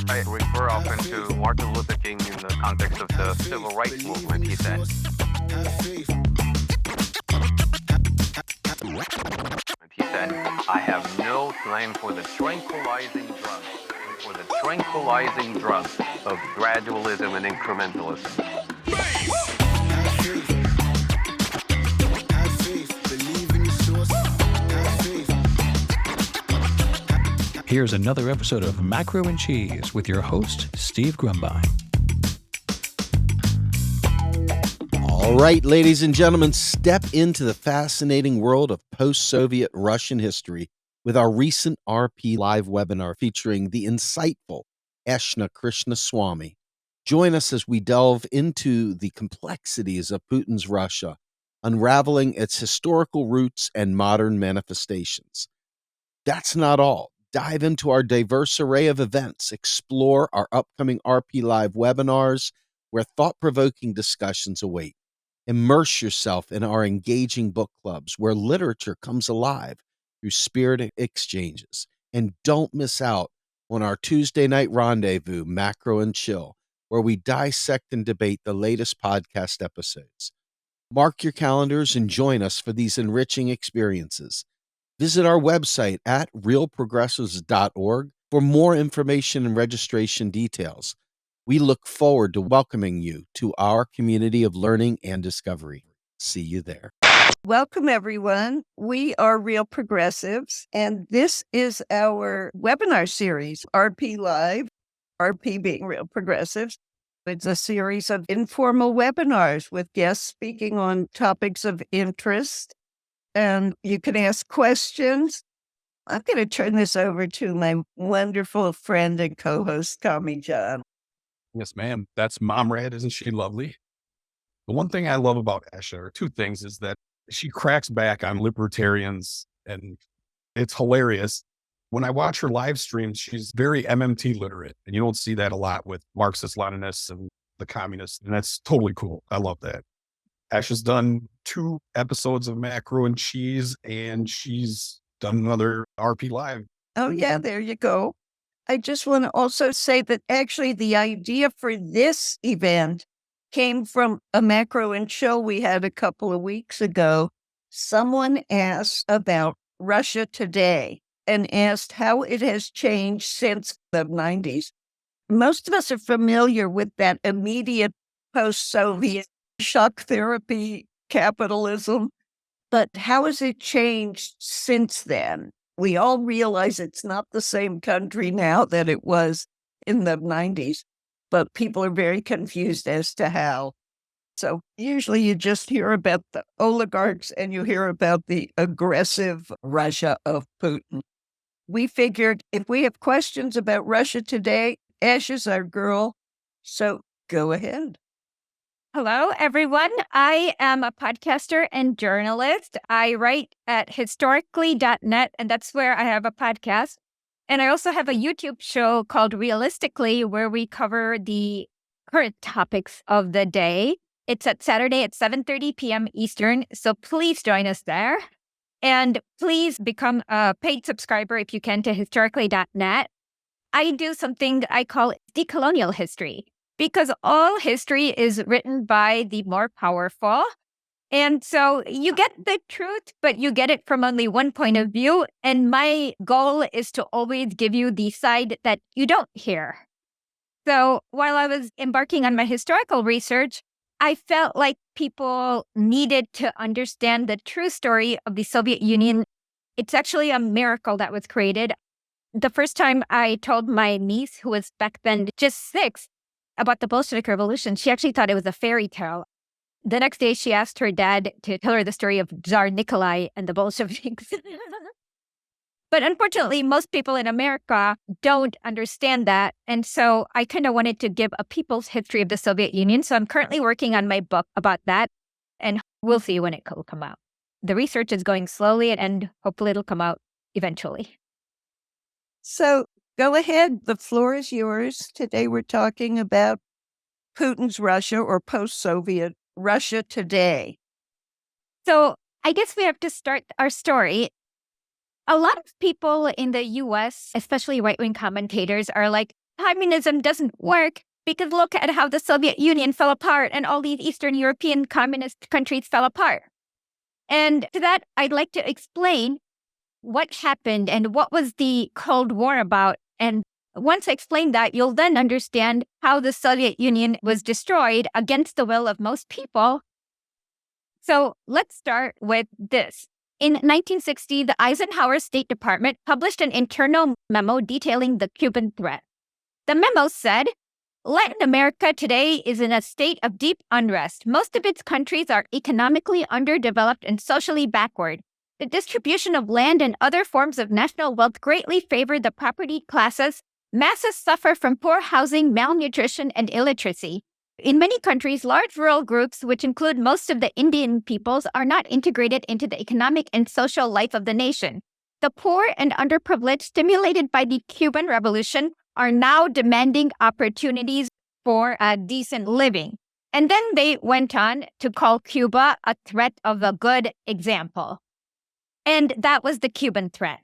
I refer often to Martin Luther King in the context of the civil rights movement, he said. He said, I have no time for the tranquilizing drug of gradualism and incrementalism. Here's another episode of Macro and Cheese with your host, Steve Grumbine. All right, ladies and gentlemen, step into the fascinating world of post-Soviet Russian history with our recent RP Live webinar featuring the insightful Esha Krishnaswamy. Join us as we delve into the complexities of Putin's Russia, unraveling its historical roots and modern manifestations. That's not all. Dive into our diverse array of events, explore our upcoming RP Live webinars where thought-provoking discussions await. Immerse yourself in our engaging book clubs where literature comes alive through spirited exchanges. And don't miss out on our Tuesday night rendezvous, Macro and Chill, where we dissect and debate the latest podcast episodes. Mark your calendars and join us for these enriching experiences. Visit our website at realprogressives.org for more information and registration details. We look forward to welcoming you to our community of learning and discovery. See you there. Welcome, everyone. We are Real Progressives, and this is our webinar series, RP Live, RP being Real Progressives. It's a series of informal webinars with guests speaking on topics of interest, and you can ask questions. I'm going to turn this over to my wonderful friend and co-host, Tommy John. Yes, ma'am. That's Mom Rad. Isn't she lovely? The one thing I love about Esha, or two things, is that she cracks back on libertarians, and it's hilarious. When I watch her live streams, she's very MMT literate, and you don't see that a lot with Marxist Leninists and the communists, and that's totally cool. I love that. Esha's done 2 episodes of Macro and Cheese, and she's done another RP Live. Oh, yeah, there you go. I just want to also say that actually the idea for this event came from a Macro and Chill we had a couple of weeks ago. Someone asked about Russia today and asked how it has changed since the 90s. Most of us are familiar with that immediate post-Soviet shock therapy capitalism, but how has it changed since then? We all realize it's not the same country now that it was in the 90s, but people are very confused as to how. So usually you just hear about the oligarchs and you hear about the aggressive Russia of Putin. We figured if we have questions about Russia today, Esha's our girl, so go ahead. Hello, everyone. I am a podcaster and journalist. I write at historically.net, and that's where I have a podcast. And I also have a YouTube show called Realistically, where we cover the current topics of the day. It's at Saturday at 7:30 p.m. Eastern, so please join us there. And please become a paid subscriber if you can to historically.net. I do something I call decolonial history, because all history is written by the more powerful. And so you get the truth, but you get it from only one point of view. And my goal is to always give you the side that you don't hear. So while I was embarking on my historical research, I felt like people needed to understand the true story of the Soviet Union. It's actually a miracle that was created. The first time I told my niece, who was back then just 6, about the Bolshevik Revolution, she actually thought it was a fairy tale. The next day, she asked her dad to tell her the story of Tsar Nikolai and the Bolsheviks. But unfortunately, most people in America don't understand that. And so I kind of wanted to give a people's history of the Soviet Union. So I'm currently working on my book about that, and we'll see when it will come out. The research is going slowly, and hopefully it'll come out eventually. So go ahead. The floor is yours. Today we're talking about Putin's Russia, or post-Soviet Russia today. So I guess we have to start our story. A lot of people in the U.S., especially right-wing commentators, are like, communism doesn't work because look at how the Soviet Union fell apart and all these Eastern European communist countries fell apart. And to that, I'd like to explain what happened and what was the Cold War about. And once I explain that, you'll then understand how the Soviet Union was destroyed against the will of most people. So let's start with this. In 1960, the Eisenhower State Department published an internal memo detailing the Cuban threat. The memo said, Latin America today is in a state of deep unrest. Most of its countries are economically underdeveloped and socially backward. The distribution of land and other forms of national wealth greatly favor the property classes. Masses suffer from poor housing, malnutrition, and illiteracy. In many countries, large rural groups, which include most of the Indian peoples, are not integrated into the economic and social life of the nation. The poor and underprivileged, stimulated by the Cuban Revolution, are now demanding opportunities for a decent living. And then they went on to call Cuba a threat of a good example. And that was the Cuban threat.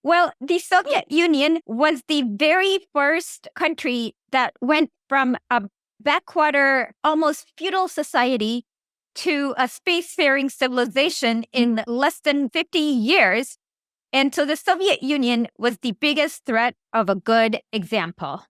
Well, the Soviet Union was the very first country that went from a backwater, almost feudal society to a spacefaring civilization in less than 50 years. And so the Soviet Union was the biggest threat of a good example.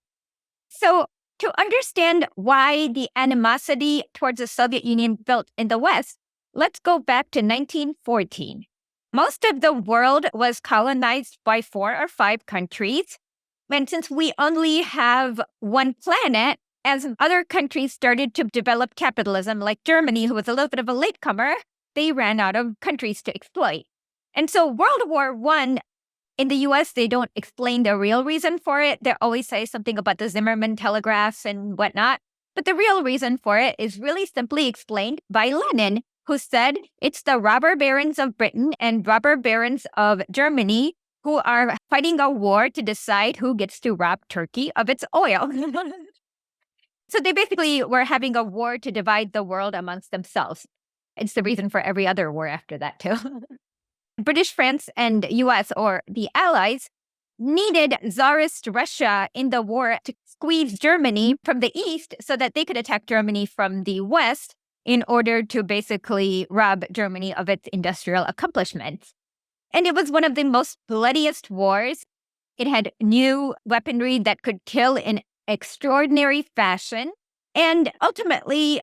So to understand why the animosity towards the Soviet Union built in the West, let's go back to 1914. Most of the world was colonized by 4 or 5 countries. And since we only have one planet, as other countries started to develop capitalism, like Germany, who was a little bit of a latecomer, they ran out of countries to exploit. And so World War I, in the US, they don't explain the real reason for it. They always say something about the Zimmerman telegraphs and whatnot. But the real reason for it is really simply explained by Lenin, who said it's the robber barons of Britain and robber barons of Germany who are fighting a war to decide who gets to rob Turkey of its oil. So they basically were having a war to divide the world amongst themselves. It's the reason for every other war after that, too. British, France, and US, or the Allies, needed Tsarist Russia in the war to squeeze Germany from the east so that they could attack Germany from the west in order to basically rob Germany of its industrial accomplishments. And it was one of the most bloodiest wars. It had new weaponry that could kill in extraordinary fashion. And ultimately,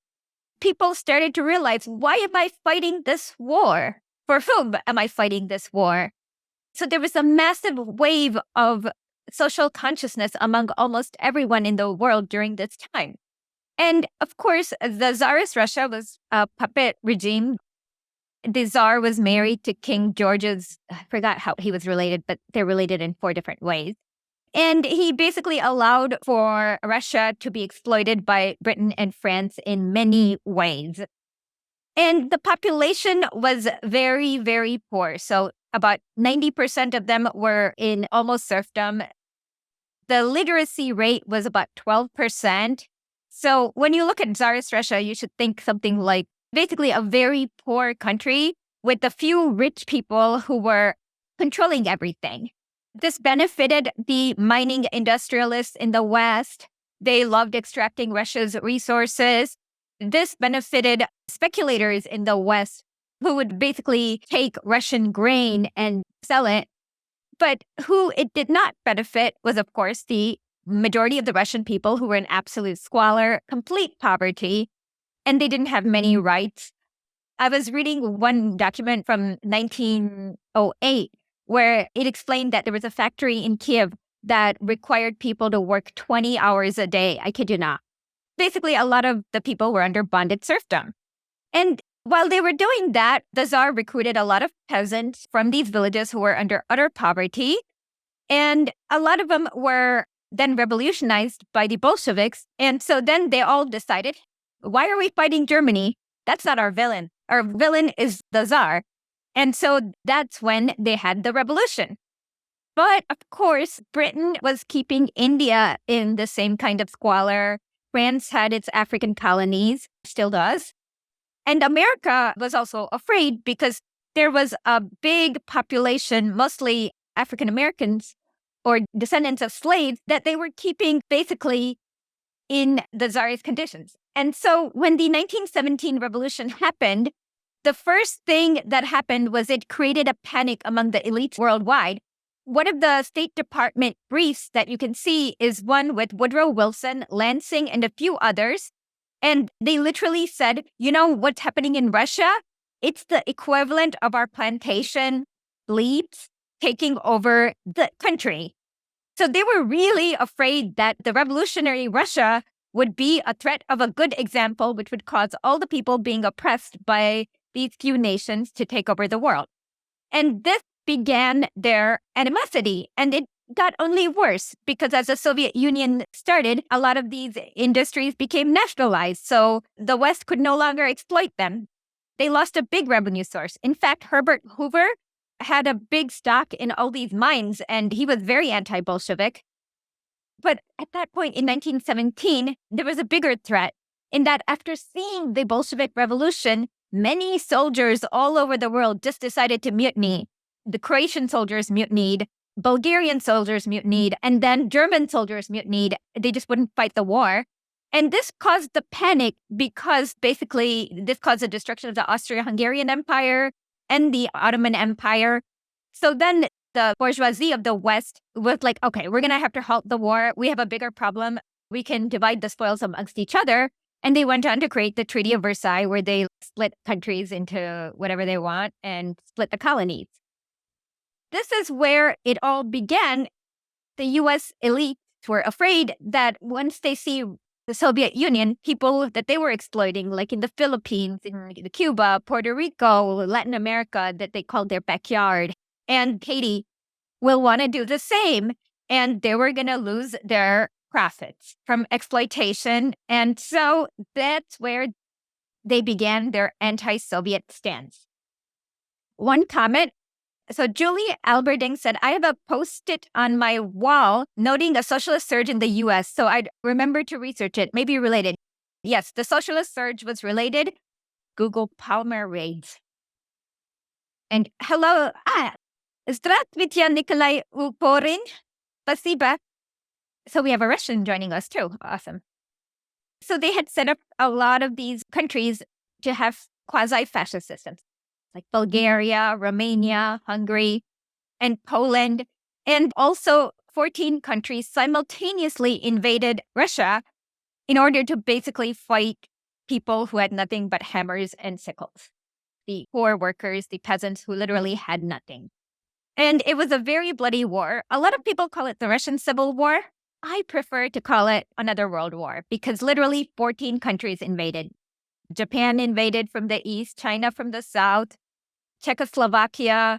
people started to realize, why am I fighting this war? For whom am I fighting this war? So there was a massive wave of social consciousness among almost everyone in the world during this time. And of course, the Tsarist Russia was a puppet regime. The Tsar was married to King George's, I forgot how he was related, but they're related in 4 different ways. And he basically allowed for Russia to be exploited by Britain and France in many ways. And the population was very, very poor. So about 90% of them were in almost serfdom. The literacy rate was about 12%. So when you look at Tsarist Russia, you should think something like basically a very poor country with a few rich people who were controlling everything. This benefited the mining industrialists in the West. They loved extracting Russia's resources. This benefited speculators in the West who would basically take Russian grain and sell it. But who it did not benefit was, of course, the majority of the Russian people who were in absolute squalor, complete poverty, and they didn't have many rights. I was reading one document from 1908 where it explained that there was a factory in Kiev that required people to work 20 hours a day. I kid you not. Basically, a lot of the people were under bonded serfdom. And while they were doing that, the Tsar recruited a lot of peasants from these villages who were under utter poverty. And a lot of them were then revolutionized by the Bolsheviks. And so then they all decided, why are we fighting Germany? That's not our villain. Our villain is the Tsar. And so that's when they had the revolution. But of course, Britain was keeping India in the same kind of squalor. France had its African colonies, still does. And America was also afraid because there was a big population, mostly African Americans, or descendants of slaves that they were keeping basically in the Tsarist conditions. And so when the 1917 revolution happened, the first thing that happened was it created a panic among the elites worldwide. One of the State Department briefs that you can see is one with Woodrow Wilson, Lansing, and a few others. And they literally said, you know what's happening in Russia? It's the equivalent of our plantation plebes taking over the country. So they were really afraid that the revolutionary Russia would be a threat of a good example, which would cause all the people being oppressed by these few nations to take over the world. And this began their animosity. And it got only worse because as the Soviet Union started, a lot of these industries became nationalized. So the West could no longer exploit them. They lost a big revenue source. In fact, Herbert Hoover had a big stock in all these mines, and he was very anti-Bolshevik. But at that point in 1917, there was a bigger threat in that after seeing the Bolshevik Revolution, many soldiers all over the world just decided to mutiny. The Croatian soldiers mutinied, Bulgarian soldiers mutinied, and then German soldiers mutinied. They just wouldn't fight the war. And this caused the panic because basically this caused the destruction of the Austro-Hungarian Empire and the Ottoman Empire. So then the bourgeoisie of the West was like, okay, we're going to have to halt the war. We have a bigger problem. We can divide the spoils amongst each other. And they went on to create the Treaty of Versailles, where they split countries into whatever they want and split the colonies. This is where it all began. The U.S. elites were afraid that once they see the Soviet Union, people that they were exploiting, like in the Philippines, in Cuba, Puerto Rico, Latin America, that they called their backyard, and Haiti, will want to do the same. And they were going to lose their profits from exploitation. And so that's where they began their anti-Soviet stance. One comment. So Julie Alberding said, I have a Post-it on my wall noting a socialist surge in the U.S., so I'd remember to research it, maybe related. Yes, the socialist surge was related. Google Palmer raids. And hello, Здравствуйте, Nikolai Uporin. Спасибо. So we have a Russian joining us too. Awesome. So they had set up a lot of these countries to have quasi-fascist systems, like Bulgaria, Romania, Hungary, and Poland. And also 14 countries simultaneously invaded Russia in order to basically fight people who had nothing but hammers and sickles. The poor workers, the peasants who literally had nothing. And it was a very bloody war. A lot of people call it the Russian Civil War. I prefer to call it another world war because literally 14 countries invaded. Japan invaded from the east, China from the south, Czechoslovakia,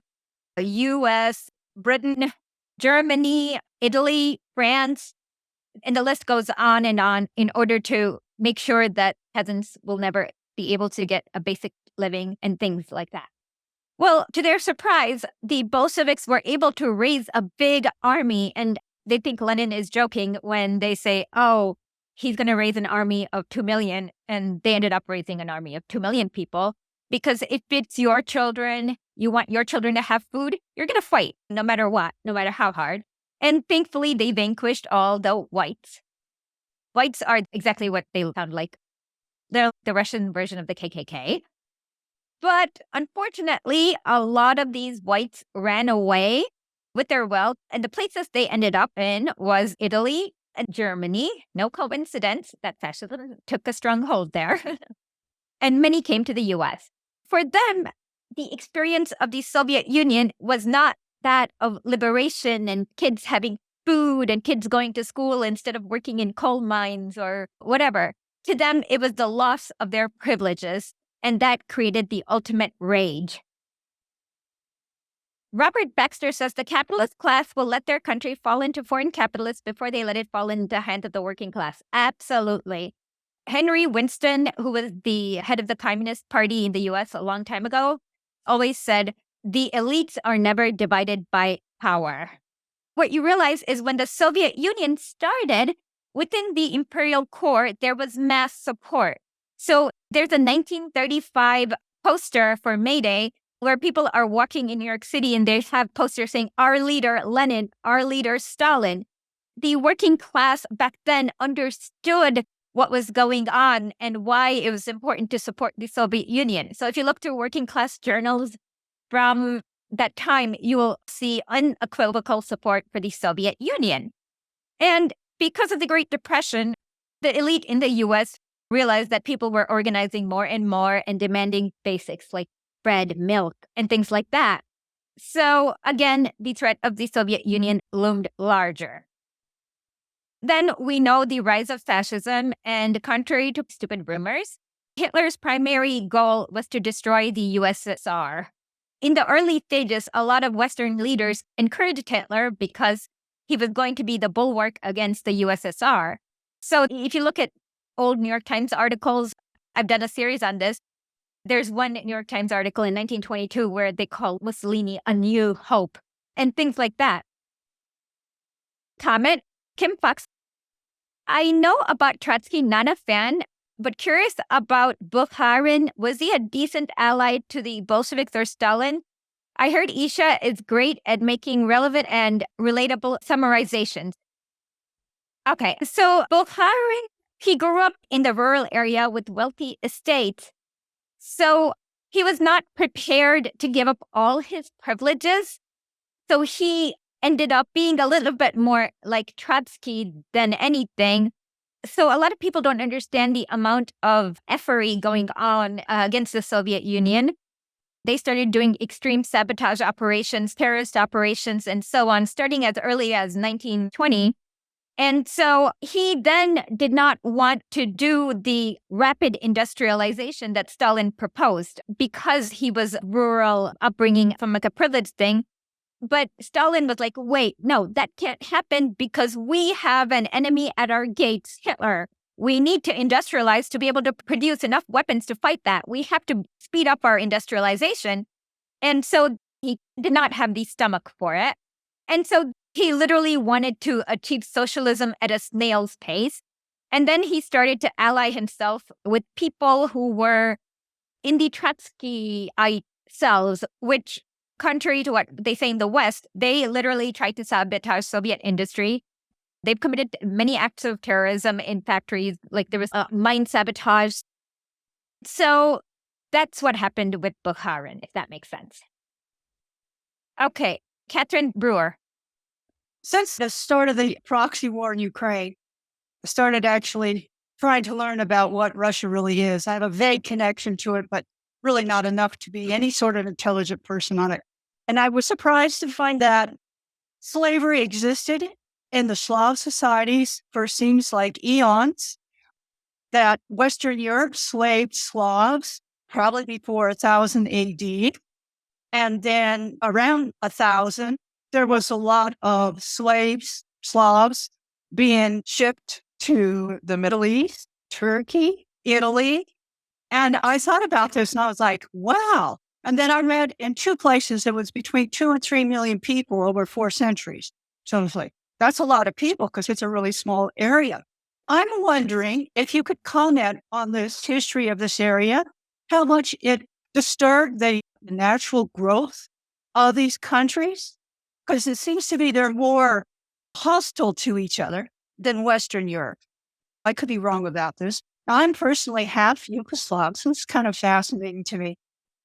US, Britain, Germany, Italy, France, and the list goes on in order to make sure that peasants will never be able to get a basic living and things like that. Well, to their surprise, the Bolsheviks were able to raise a big army, and they think Lenin is joking when they say, oh, he's going to raise an army of 2 million, and they ended up raising an army of 2 million people. Because if it's your children, you want your children to have food, you're going to fight no matter what, no matter how hard. And thankfully, they vanquished all the whites. Whites are exactly what they sound like. They're the Russian version of the KKK. But unfortunately, a lot of these whites ran away with their wealth. And the places they ended up in was Italy and Germany. No coincidence that fascism took a strong hold there. And many came to the US. For them, the experience of the Soviet Union was not that of liberation and kids having food and kids going to school instead of working in coal mines or whatever. To them, it was the loss of their privileges, and that created the ultimate rage. Robert Baxter says the capitalist class will let their country fall into foreign capitalists before they let it fall into the hands of the working class. Absolutely. Henry Winston, who was the head of the Communist Party in the US a long time ago, always said, the elites are never divided by power. What you realize is when the Soviet Union started, within the imperial core, there was mass support. So there's a 1935 poster for May Day where people are walking in New York City and they have posters saying, "Our leader, Lenin, our leader, Stalin." The working class back then understood what was going on and why it was important to support the Soviet Union. So if you look through working class journals from that time, you will see unequivocal support for the Soviet Union. And because of the Great Depression, the elite in the US realized that people were organizing more and more and demanding basics like bread, milk, and things like that. So again, the threat of the Soviet Union loomed larger. Then we know the rise of fascism, and contrary to stupid rumors, Hitler's primary goal was to destroy the USSR. In the early stages, a lot of Western leaders encouraged Hitler because he was going to be the bulwark against the USSR. So if you look at old New York Times articles, I've done a series on this. There's one New York Times article in 1922 where they call Mussolini a new hope and things like that. Comment, Kim Fox. I know about Trotsky, not a fan, but curious about Bukharin. Was he a decent ally to the Bolsheviks or Stalin? I heard Esha is great at making relevant and relatable summarizations. Okay, so Bukharin, he grew up in the rural area with wealthy estates. So he was not prepared to give up all his privileges. So he ended up being a little bit more like Trotsky than anything. So a lot of people don't understand the amount of effery going on against the Soviet Union. They started doing extreme sabotage operations, terrorist operations, and so on, starting as early as 1920. And so he then did not want to do the rapid industrialization that Stalin proposed because he was rural upbringing from like a privileged thing. But Stalin was like, wait, no, that can't happen because we have an enemy at our gates, Hitler. We need to industrialize to be able to produce enough weapons to fight that. We have to speed up our industrialization. And so he did not have the stomach for it. And so he literally wanted to achieve socialism at a snail's pace. And then he started to ally himself with people who were in the Trotskyite cells, which, contrary to what they say in the West, they literally tried to sabotage Soviet industry. They've committed many acts of terrorism in factories, like there was mine sabotage. So that's what happened with Bukharin, if that makes sense. Okay, Catherine Brewer. Since the start of the proxy war in Ukraine, I started actually trying to learn about what Russia really is. I have a vague connection to it, but really not enough to be any sort of intelligent person on it. And I was surprised to find that slavery existed in the Slav societies for seems like eons, that Western Europe slaved Slavs probably before 1000 AD. And then around 1000, there was a lot of slaves, Slavs, being shipped to the Middle East, Turkey, Italy. And I thought about this and I was like, wow. And then I read in two places it was between 2 and 3 million people over 4 centuries. So I was like, that's a lot of people because it's a really small area. I'm wondering if you could comment on this history of this area, how much it disturbed the natural growth of these countries, because it seems to be they're more hostile to each other than Western Europe. I could be wrong about this. I'm personally half Yugoslav, so it's kind of fascinating to me.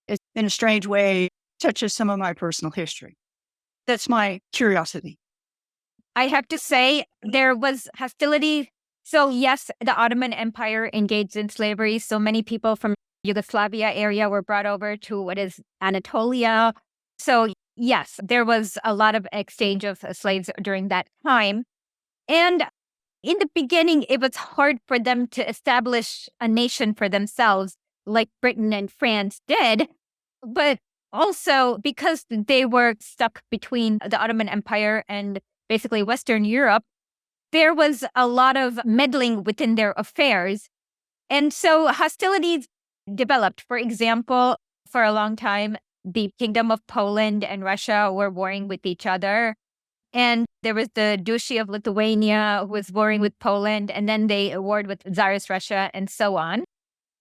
It, in a strange way, touches some of my personal history. That's my curiosity. I have to say, there was hostility. So yes, the Ottoman Empire engaged in slavery. So many people from Yugoslavia area were brought over to what is Anatolia. So yes, there was a lot of exchange of slaves during that time. And in the beginning, it was hard for them to establish a nation for themselves like Britain and France did. But also because they were stuck between the Ottoman Empire and basically Western Europe, there was a lot of meddling within their affairs. And so hostilities developed. For example, for a long time, the Kingdom of Poland and Russia were warring with each other. And there was the Duchy of Lithuania who was warring with Poland, and then they warred with Tsarist Russia and so on.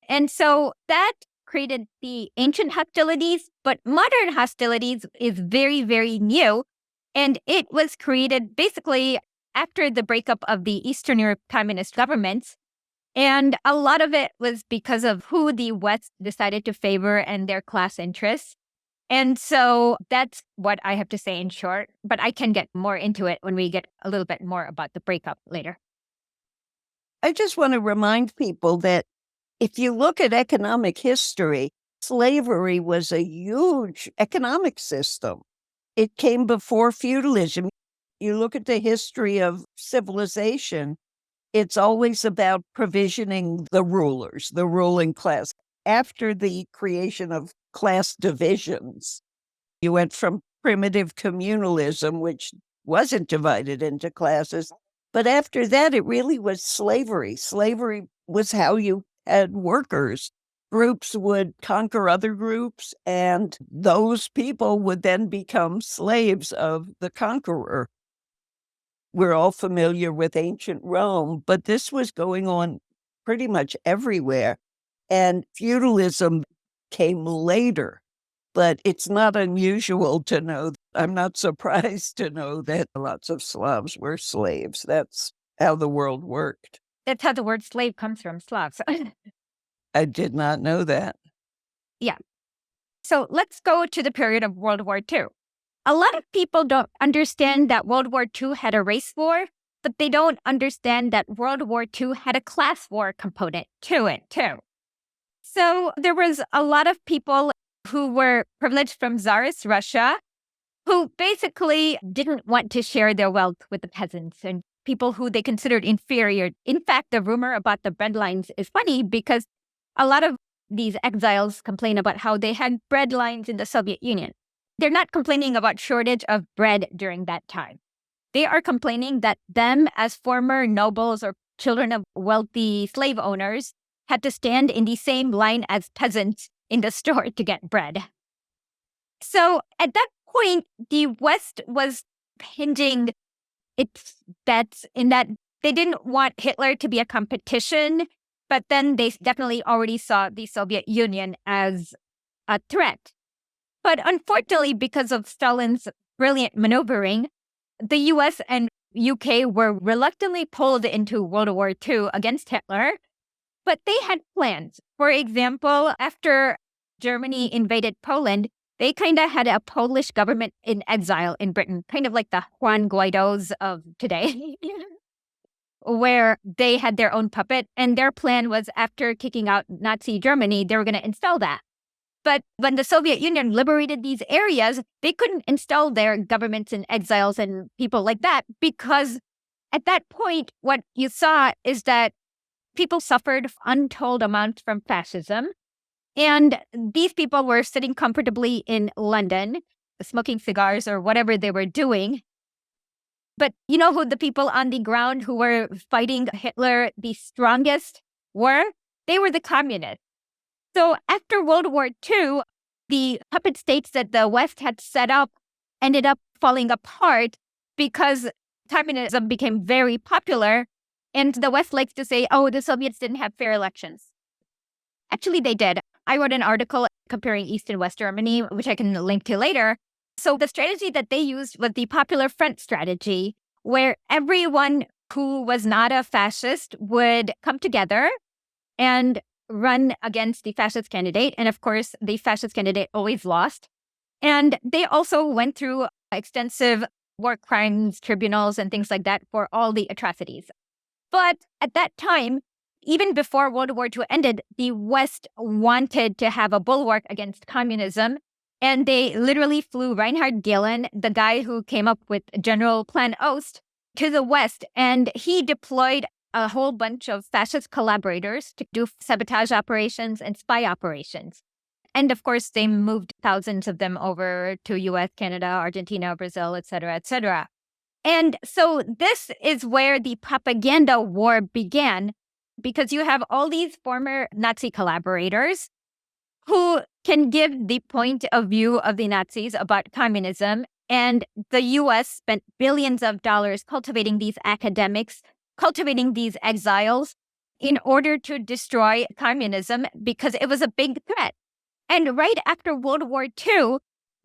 And so that created the ancient hostilities, but modern hostilities is very, very new. And it was created basically after the breakup of the Eastern Europe communist governments. And a lot of it was because of who the West decided to favor and their class interests. And so that's what I have to say in short, but I can get more into it when we get a little bit more about the breakup later. I just want to remind people that if you look at economic history, slavery was a huge economic system. It came before feudalism. You look at the history of civilization, it's always about provisioning the rulers, the ruling class. After the creation of class divisions, you went from primitive communalism, which wasn't divided into classes. But after that, it really was slavery. Slavery was how you had workers. Groups would conquer other groups, and those people would then become slaves of the conqueror. We're all familiar with ancient Rome, but this was going on pretty much everywhere. And feudalism came later, but it's not unusual to know. I'm not surprised to know that lots of Slavs were slaves. That's how the world worked. That's how the word slave comes from, Slavs. I did not know that. Yeah. So let's go to the period of World War II. A lot of people don't understand that World War II had a race war, but they don't understand that World War II had a class war component to it, too. So there was a lot of people who were privileged from Tsarist Russia who basically didn't want to share their wealth with the peasants and people who they considered inferior. In fact, the rumor about the breadlines is funny because a lot of these exiles complain about how they had breadlines in the Soviet Union. They're not complaining about shortage of bread during that time. They are complaining that them as former nobles or children of wealthy slave owners had to stand in the same line as peasants in the store to get bread. So at that point, the West was hinging its bets in that they didn't want Hitler to be a competition, but then they definitely already saw the Soviet Union as a threat. But unfortunately, because of Stalin's brilliant maneuvering, the US and UK were reluctantly pulled into World War II against Hitler, but they had plans. For example, after Germany invaded Poland, they kind of had a Polish government in exile in Britain, kind of like the Juan Guaidos of today, where they had their own puppet. And their plan was after kicking out Nazi Germany, they were going to install that. But when the Soviet Union liberated these areas, they couldn't install their governments in exiles and people like that because at that point, what you saw is that people suffered untold amounts from fascism. And these people were sitting comfortably in London, smoking cigars or whatever they were doing. But you know who the people on the ground who were fighting Hitler the strongest were? They were the communists. So after World War II, the puppet states that the West had set up ended up falling apart because communism became very popular. And the West likes to say, oh, the Soviets didn't have fair elections. Actually, they did. I wrote an article comparing East and West Germany, which I can link to later. So the strategy that they used was the Popular Front strategy, where everyone who was not a fascist would come together and run against the fascist candidate. And of course, the fascist candidate always lost. And they also went through extensive war crimes tribunals and things like that for all the atrocities. But at that time, even before World War II ended, the West wanted to have a bulwark against communism. And they literally flew Reinhard Gehlen, the guy who came up with General Plan Ost, to the West. And he deployed a whole bunch of fascist collaborators to do sabotage operations and spy operations. And of course, they moved thousands of them over to US, Canada, Argentina, Brazil, et cetera, et cetera. And so this is where the propaganda war began, because you have all these former Nazi collaborators who can give the point of view of the Nazis about communism. And the US spent billions of dollars cultivating these academics, cultivating these exiles. in order to destroy communism because it was a big threat. And right after World War II,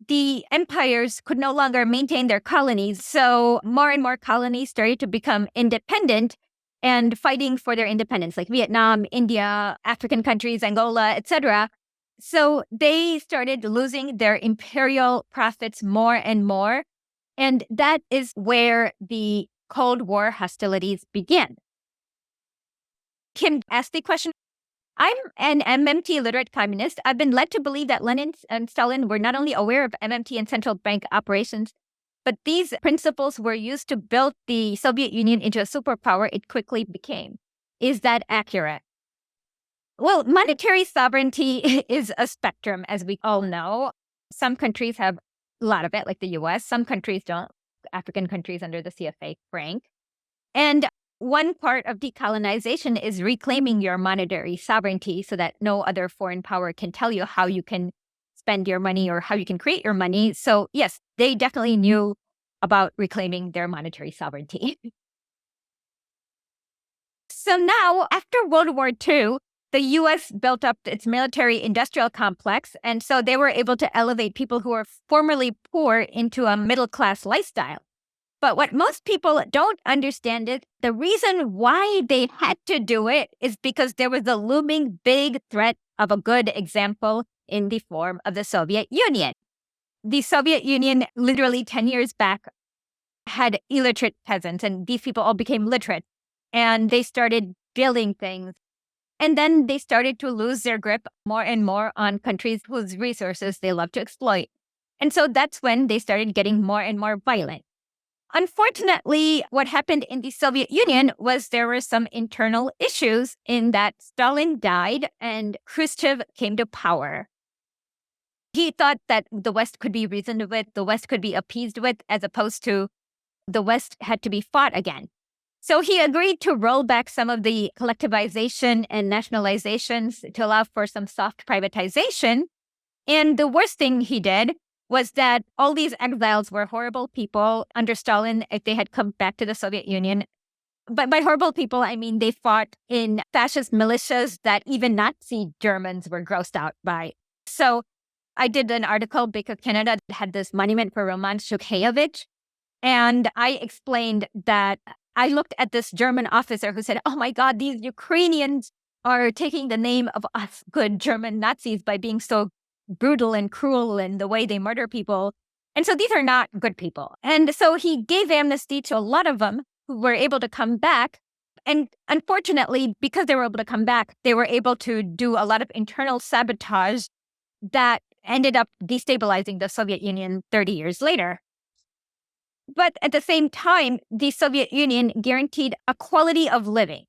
the empires could no longer maintain their colonies. So more and more colonies started to become independent and fighting for their independence, like Vietnam, India, African countries, Angola, etc. So they started losing their imperial profits more and more. And that is where the Cold War hostilities began. Kim asked the question, I'm an MMT literate communist. I've been led to believe that Lenin and Stalin were not only aware of MMT and central bank operations, but these principles were used to build the Soviet Union into a superpower it quickly became. Is that accurate? Well, monetary sovereignty is a spectrum, as we all know. Some countries have a lot of it, like the US. Some countries don't. African countries under the CFA, franc. And one part of decolonization is reclaiming your monetary sovereignty so that no other foreign power can tell you how you can spend your money or how you can create your money. So yes, they definitely knew about reclaiming their monetary sovereignty. So now, after World War II, the U.S. built up its military-industrial complex, and so they were able to elevate people who were formerly poor into a middle-class lifestyle. But what most people don't understand is the reason why they had to do it is because there was a looming big threat of a good example in the form of the Soviet Union. The Soviet Union, literally 10 years back, had illiterate peasants, and these people all became literate, and they started building things. And then they started to lose their grip more and more on countries whose resources they love to exploit. And so that's when they started getting more and more violent. Unfortunately, what happened in the Soviet Union was there were some internal issues in that Stalin died and Khrushchev came to power. He thought that the West could be reasoned with, the West could be appeased with, as opposed to the West had to be fought again. So he agreed to roll back some of the collectivization and nationalizations to allow for some soft privatization. And the worst thing he did was that all these exiles were horrible people under Stalin if they had come back to the Soviet Union. But by horrible people, I mean they fought in fascist militias that even Nazi Germans were grossed out by. So I did an article because Canada had this monument for Roman Shukheyevich. And I explained that I looked at this German officer who said, oh my God, these Ukrainians are taking the name of us good German Nazis by being so brutal and cruel in the way they murder people. And so these are not good people. And so he gave amnesty to a lot of them who were able to come back. And unfortunately, because they were able to come back, they were able to do a lot of internal sabotage that ended up destabilizing the Soviet Union 30 years later. But at the same time, the Soviet Union guaranteed a quality of living.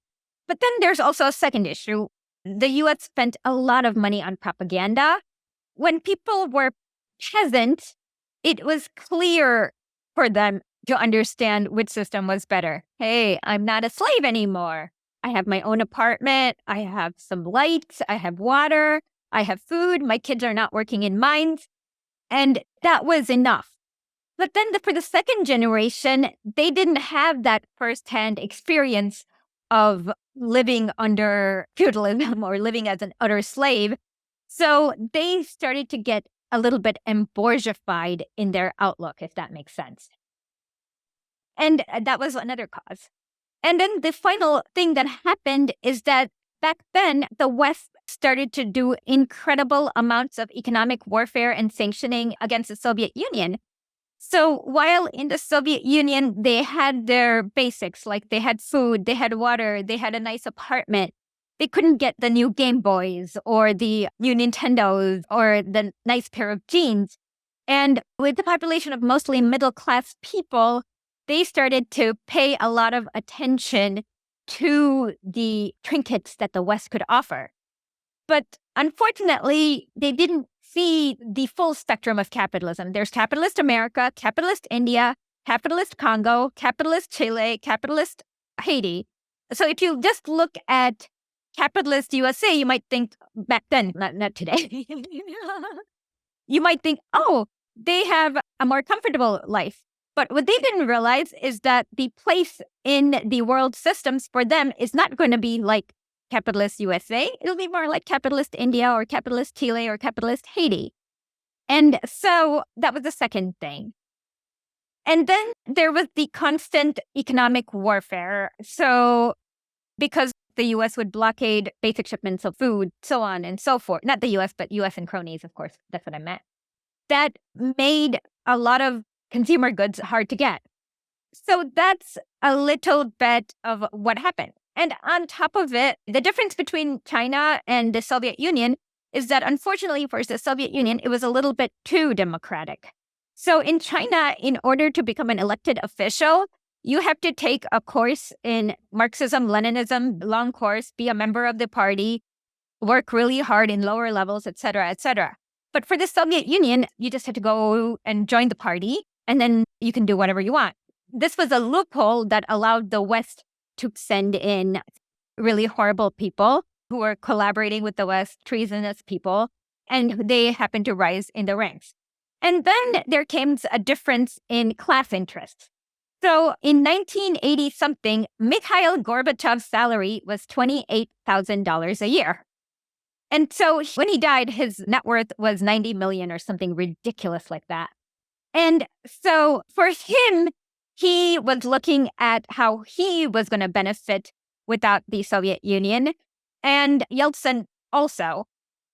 But then there's also a second issue. The U.S. spent a lot of money on propaganda. When people were peasants, it was clear for them to understand which system was better. Hey, I'm not a slave anymore. I have my own apartment. I have some lights. I have water. I have food. My kids are not working in mines. And that was enough. But then for the second generation, they didn't have that firsthand experience of living under feudalism or living as an utter slave. So they started to get a little bit embourgeoified in their outlook, if that makes sense. And that was another cause. And then the final thing that happened is that back then, the West started to do incredible amounts of economic warfare and sanctioning against the Soviet Union. So while in the Soviet Union, they had their basics, like they had food, they had water, they had a nice apartment, they couldn't get the new Game Boys or the new Nintendos or the nice pair of jeans. And with the population of mostly middle-class people, they started to pay a lot of attention to the trinkets that the West could offer. But unfortunately, they didn't see the full spectrum of capitalism. There's capitalist America, capitalist India, capitalist Congo, capitalist Chile, capitalist Haiti. So if you just look at capitalist USA, you might think back then, not today, you might think, oh, they have a more comfortable life. But what they didn't realize is that the place in the world systems for them is not going to be like capitalist USA. It'll be more like capitalist India or capitalist Chile or capitalist Haiti. And so that was the second thing. And then there was the constant economic warfare. So because the U.S. would blockade basic shipments of food, so on and so forth. Not the U.S., but U.S. and cronies, of course. That's what I meant. That made a lot of consumer goods hard to get. So that's a little bit of what happened. And on top of it, the difference between China and the Soviet Union is that, unfortunately, for the Soviet Union, it was a little bit too democratic. So in China, in order to become an elected official, you have to take a course in Marxism, Leninism, long course, be a member of the party, work really hard in lower levels, et cetera, et cetera. But for the Soviet Union, you just had to go and join the party, and then you can do whatever you want. This was a loophole that allowed the West to send in really horrible people who were collaborating with the West, treasonous people, and they happened to rise in the ranks. And then there came a difference in class interests. So in 1980-something, Mikhail Gorbachev's salary was $28,000 a year. And so when he died, his net worth was $90 million or something ridiculous like that. And so for him, he was looking at how he was going to benefit without the Soviet Union, and Yeltsin also.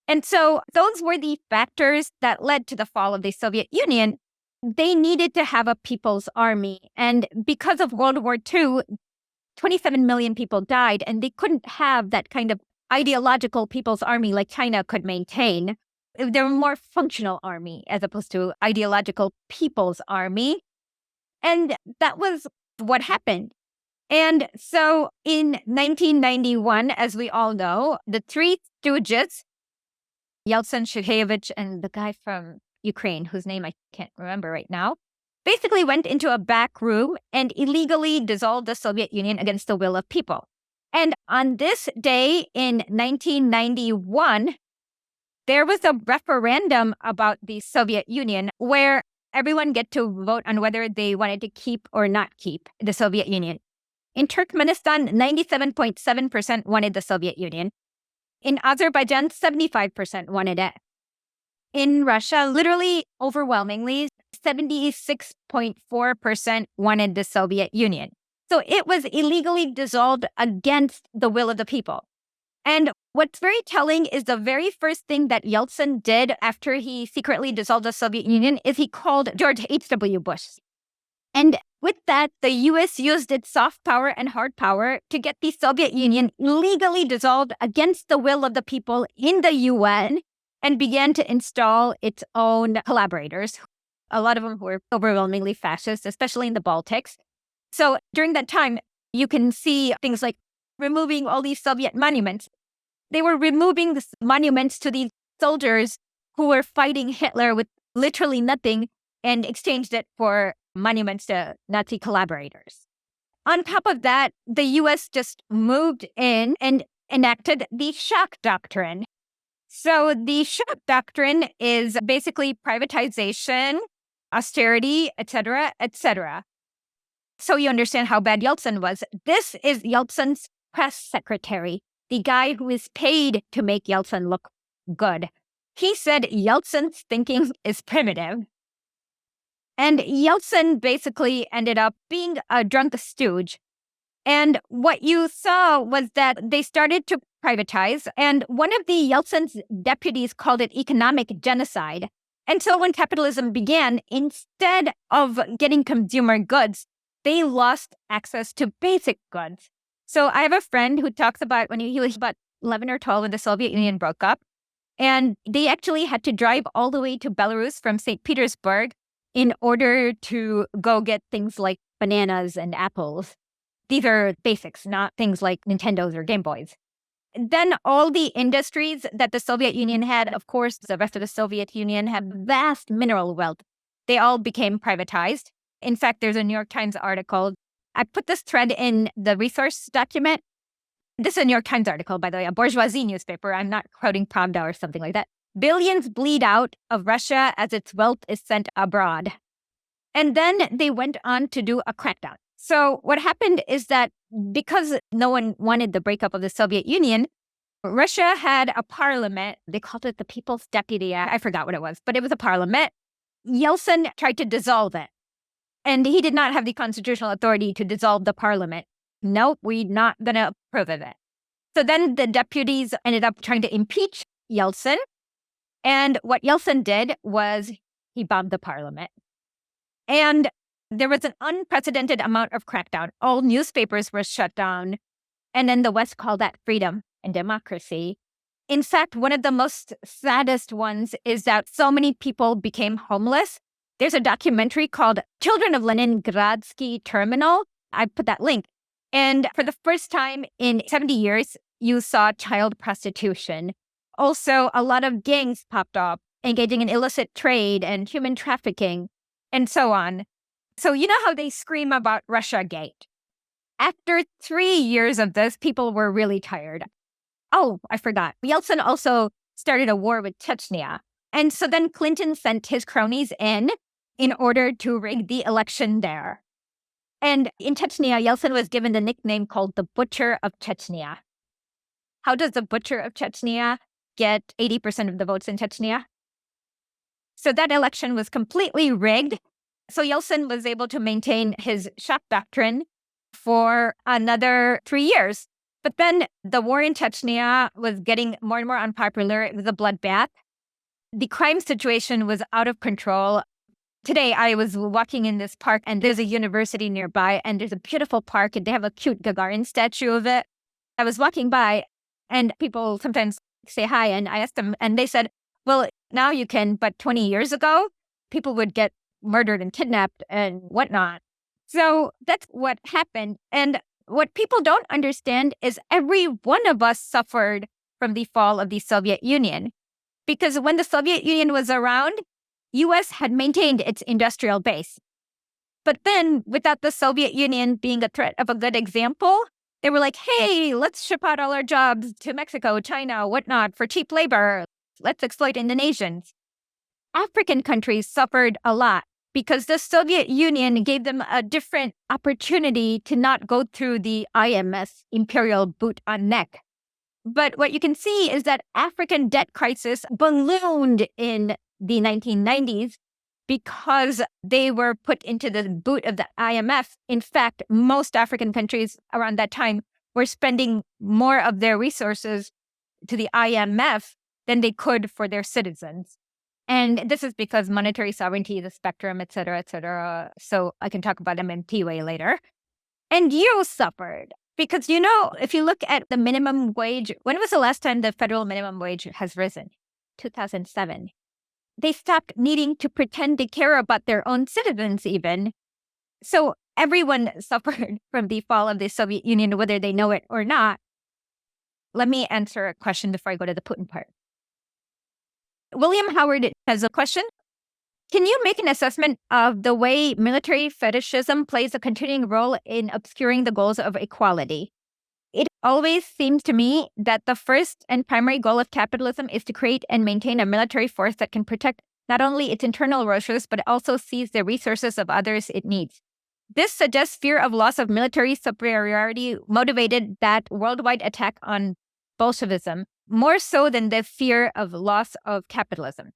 And so those were the factors that led to the fall of the Soviet Union. They needed to have a people's army. And because of World War II, 27 million people died, and they couldn't have that kind of ideological people's army like China could maintain. They were more functional army as opposed to ideological people's army. And that was what happened. And so in 1991, as we all know, the three stooges, Yeltsin, Shukevich, and the guy from Ukraine, whose name I can't remember right now, basically went into a back room and illegally dissolved the Soviet Union against the will of people. And on this day in 1991, there was a referendum about the Soviet Union where everyone get to vote on whether they wanted to keep or not keep the Soviet Union. In Turkmenistan, 97.7% wanted the Soviet Union. In Azerbaijan, 75% wanted it. In Russia, literally overwhelmingly, 76.4% wanted the Soviet Union. So it was illegally dissolved against the will of the people. And what's very telling is the very first thing that Yeltsin did after he secretly dissolved the Soviet Union is he called George H.W. Bush. And with that, the U.S. used its soft power and hard power to get the Soviet Union legally dissolved against the will of the people in the UN and began to install its own collaborators, a lot of them who were overwhelmingly fascist, especially in the Baltics. So during that time, you can see things like removing all these Soviet monuments. They were removing the monuments to these soldiers who were fighting Hitler with literally nothing and exchanged it for monuments to Nazi collaborators. On top of that, the U.S. just moved in and enacted the shock doctrine. So the shock doctrine is basically privatization, austerity, et cetera, et cetera. So you understand how bad Yeltsin was. This is Yeltsin's press secretary, the guy who is paid to make Yeltsin look good. He said Yeltsin's thinking is primitive. And Yeltsin basically ended up being a drunk stooge. And what you saw was that they started to privatize. And one of the Yeltsin's deputies called it economic genocide. And so when capitalism began, instead of getting consumer goods, they lost access to basic goods. So I have a friend who talks about when he was about 11 or 12 when the Soviet Union broke up. And they actually had to drive all the way to Belarus from St. Petersburg in order to go get things like bananas and apples. These are basics, not things like Nintendos or Game Boys. Then all the industries that the Soviet Union had, of course, the rest of the Soviet Union had vast mineral wealth. They all became privatized. In fact, there's a New York Times article. I put this thread in the resource document. This is a New York Times article, by the way, a bourgeoisie newspaper. I'm not quoting Pravda or something like that. Billions bleed out of Russia as its wealth is sent abroad. And then they went on to do a crackdown. So what happened is that because no one wanted the breakup of the Soviet Union, Russia had a parliament. They called it the People's Deputy. I forgot what it was, but it was a parliament. Yeltsin tried to dissolve it. And he did not have the constitutional authority to dissolve the parliament. Nope, we're not going to approve of it. So then the deputies ended up trying to impeach Yeltsin. And what Yeltsin did was he bombed the parliament. And there was an unprecedented amount of crackdown. All newspapers were shut down. And then the West called that freedom and democracy. In fact, one of the most saddest ones is that so many people became homeless. There's a documentary called Children of Leningradsky Terminal. I put that link. And for the first time in 70 years, you saw child prostitution. Also, a lot of gangs popped up, engaging in illicit trade and human trafficking, and so on. So you know how they scream about Russiagate? After 3 years of this, people were really tired. Oh, I forgot. Yeltsin also started a war with Chechnya. And so then Clinton sent his cronies in order to rig the election there. And in Chechnya, Yeltsin was given the nickname called the Butcher of Chechnya. How does the Butcher of Chechnya get 80% of the votes in Chechnya? So that election was completely rigged. So Yeltsin was able to maintain his shock doctrine for another 3 years. But then the war in Chechnya was getting more and more unpopular. It was a bloodbath. The crime situation was out of control. Today, I was walking in this park, and there's a university nearby, and there's a beautiful park, and they have a cute Gagarin statue of it. I was walking by, and people sometimes say hi, and I asked them, and they said, well, now you can, but 20 years ago, people would get murdered and kidnapped and whatnot. So that's what happened. And what people don't understand is every one of us suffered from the fall of the Soviet Union. Because when the Soviet Union was around, U.S. had maintained its industrial base. But then, without the Soviet Union being a threat of a good example, they were like, hey, let's ship out all our jobs to Mexico, China, whatnot, for cheap labor. Let's exploit Indonesians. African countries suffered a lot because the Soviet Union gave them a different opportunity to not go through the IMS imperial boot on neck. But what you can see is that African debt crisis ballooned in the 1990s because they were put into the boot of the IMF. In fact, most African countries around that time were spending more of their resources to the IMF than they could for their citizens. And this is because monetary sovereignty is a spectrum, et cetera, et cetera. So I can talk about MMT way later. And you suffered because, you know, if you look at the minimum wage, when was the last time the federal minimum wage has risen? 2007. They stopped needing to pretend to care about their own citizens even. So everyone suffered from the fall of the Soviet Union, whether they know it or not. Let me answer a question before I go to the Putin part. William Howard has a question. Can you make an assessment of the way military fetishism plays a continuing role in obscuring the goals of equality? It always seems to me that the first and primary goal of capitalism is to create and maintain a military force that can protect not only its internal resources, but also seize the resources of others it needs. This suggests fear of loss of military superiority motivated that worldwide attack on Bolshevism, more so than the fear of loss of capitalism.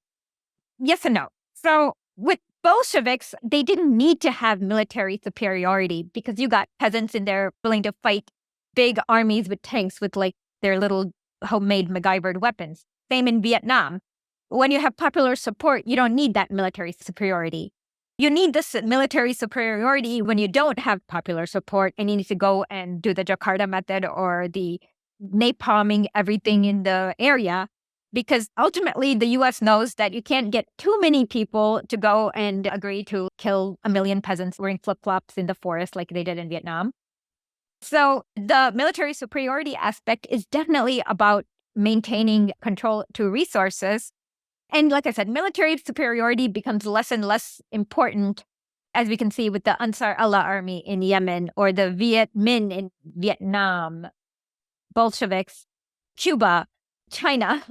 Yes and no. So with Bolsheviks, they didn't need to have military superiority because you got peasants in there willing to fight big armies with tanks with like their little homemade MacGyvered weapons. Same in Vietnam. When you have popular support, you don't need that military superiority. You need this military superiority when you don't have popular support and you need to go and do the Jakarta method or the napalming everything in the area, because ultimately the U.S. knows that you can't get too many people to go and agree to kill 1 million peasants wearing flip-flops in the forest like they did in Vietnam. So the military superiority aspect is definitely about maintaining control to resources. And like I said, military superiority becomes less and less important, as we can see with the Ansar Allah army in Yemen or the Viet Minh in Vietnam, Bolsheviks, Cuba, China.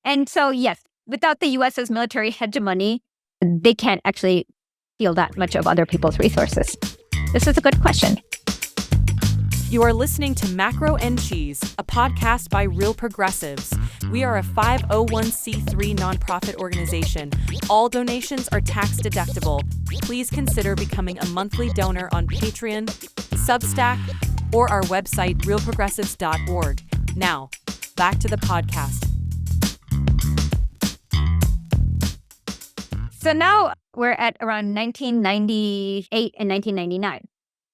And so, yes, without the U.S.'s military hegemony, they can't actually steal that much of other people's resources. This is a good question. You are listening to Macro and Cheese, a podcast by Real Progressives. We are a 501c3 nonprofit organization. All donations are tax deductible. Please consider becoming a monthly donor on Patreon, Substack, or our website, realprogressives.org. Now, back to the podcast. So now we're at around 1998 and 1999.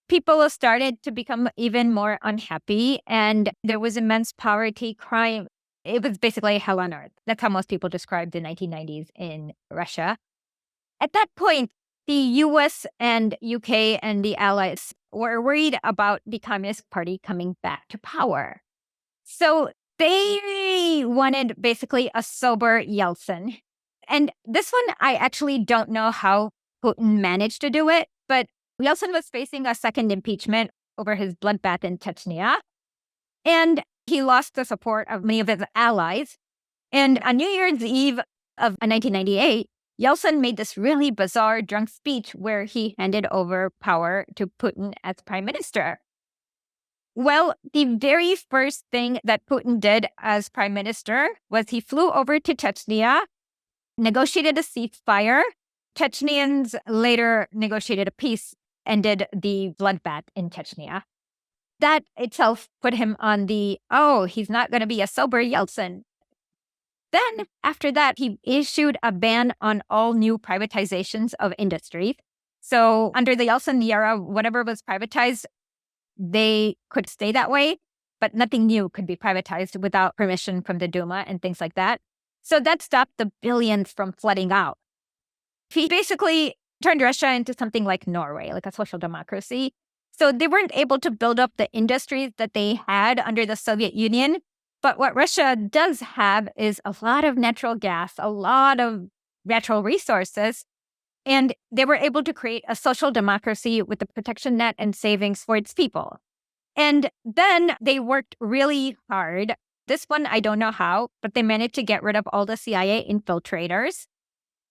People started to become even more unhappy, and there was immense poverty, crime. It was basically hell on earth. That's how most people described the 1990s in Russia. At that point, the US and UK and the Allies were worried about the Communist Party coming back to power. So they wanted basically a sober Yeltsin. And this one, I actually don't know how Putin managed to do it, but Yeltsin was facing a second impeachment over his bloodbath in Chechnya, and he lost the support of many of his allies. And on New Year's Eve of 1998, Yeltsin made this really bizarre drunk speech where he handed over power to Putin as prime minister. Well, the very first thing that Putin did as prime minister was he flew over to Chechnya, negotiated a ceasefire. Chechnyans later negotiated a peace, ended the bloodbath in Chechnya. That itself put him on the, he's not going to be a sober Yeltsin. Then, after that, he issued a ban on all new privatizations of industries. So under the Yeltsin era, whatever was privatized, they could stay that way, but nothing new could be privatized without permission from the Duma and things like that. So that stopped the billions from flooding out. He basically turned Russia into something like Norway, like a social democracy. So they weren't able to build up the industries that they had under the Soviet Union. But what Russia does have is a lot of natural gas, a lot of natural resources. And they were able to create a social democracy with a protection net and savings for its people. And then they worked really hard. This one, I don't know how, but they managed to get rid of all the CIA infiltrators.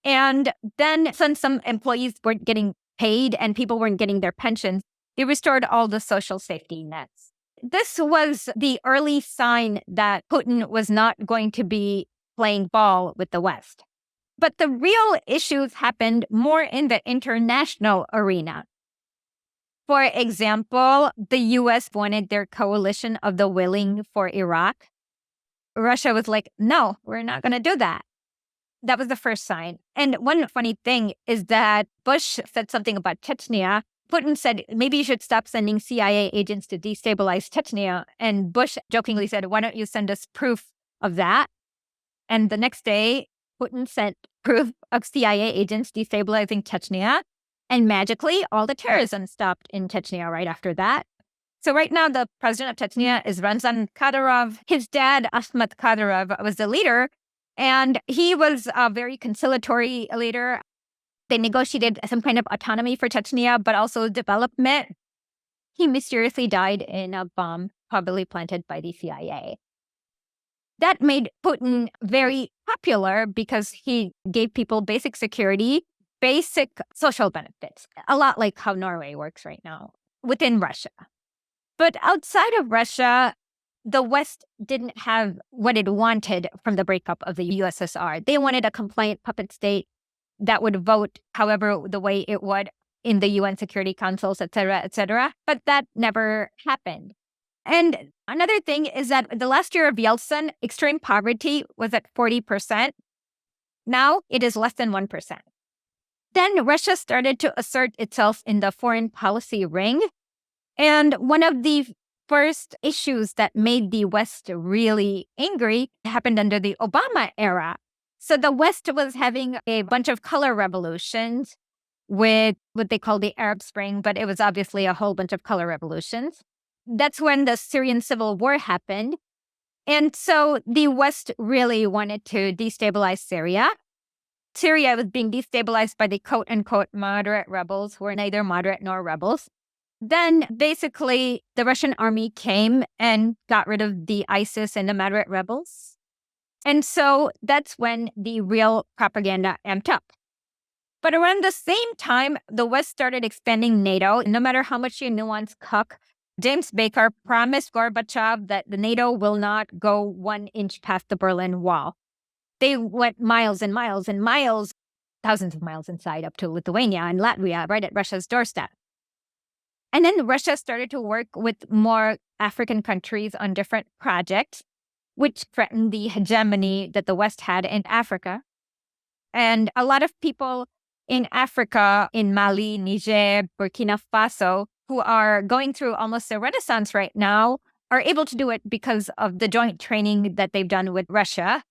And then since some employees weren't getting paid and people weren't getting their pensions, they restored all the social safety nets. This was the early sign that Putin was not going to be playing ball with the West. But the real issues happened more in the international arena. For example, the US wanted their coalition of the willing for Iraq. Russia was like, no, we're not going to do that. That was the first sign. And one funny thing is that Bush said something about Chechnya. Putin said, maybe you should stop sending CIA agents to destabilize Chechnya. And Bush jokingly said, why don't you send us proof of that? And the next day, Putin sent proof of CIA agents destabilizing Chechnya. And magically, all the terrorism stopped in Chechnya right after that. So right now, the president of Chechnya is Ramzan Kadyrov. His dad, Ahmed Kadyrov, was the leader. And he was a very conciliatory leader. They negotiated some kind of autonomy for Chechnya, but also development. He mysteriously died in a bomb probably planted by the CIA. That made Putin very popular because he gave people basic security, basic social benefits, a lot like how Norway works right now within Russia. But outside of Russia, the West didn't have what it wanted from the breakup of the USSR. They wanted a compliant puppet state that would vote however the way it would in the UN Security Councils, et cetera, but that never happened. And another thing is that the last year of Yeltsin, extreme poverty was at 40%. Now it is less than 1%. Then Russia started to assert itself in the foreign policy ring. And one of the first issues that made the West really angry happened under the Obama era. So the West was having a bunch of color revolutions with what they call the Arab Spring, but it was obviously a whole bunch of color revolutions. That's when the Syrian civil war happened. And so the West really wanted to destabilize Syria. Syria was being destabilized by the quote-unquote moderate rebels who were neither moderate nor rebels. Then basically the Russian army came and got rid of the ISIS and the moderate rebels. And so that's when the real propaganda amped up. But around the same time, the West started expanding NATO. No matter how much you nuance cuck James Baker promised Gorbachev that the NATO will not go 1 inch past the Berlin Wall. They went miles and miles and miles, thousands of miles inside up to Lithuania and Latvia, right at Russia's doorstep. And then Russia started to work with more African countries on different projects, which threatened the hegemony that the West had in Africa. And a lot of people in Africa, in Mali, Niger, Burkina Faso, who are going through almost a renaissance right now, are able to do it because of the joint training that they've done with Russia.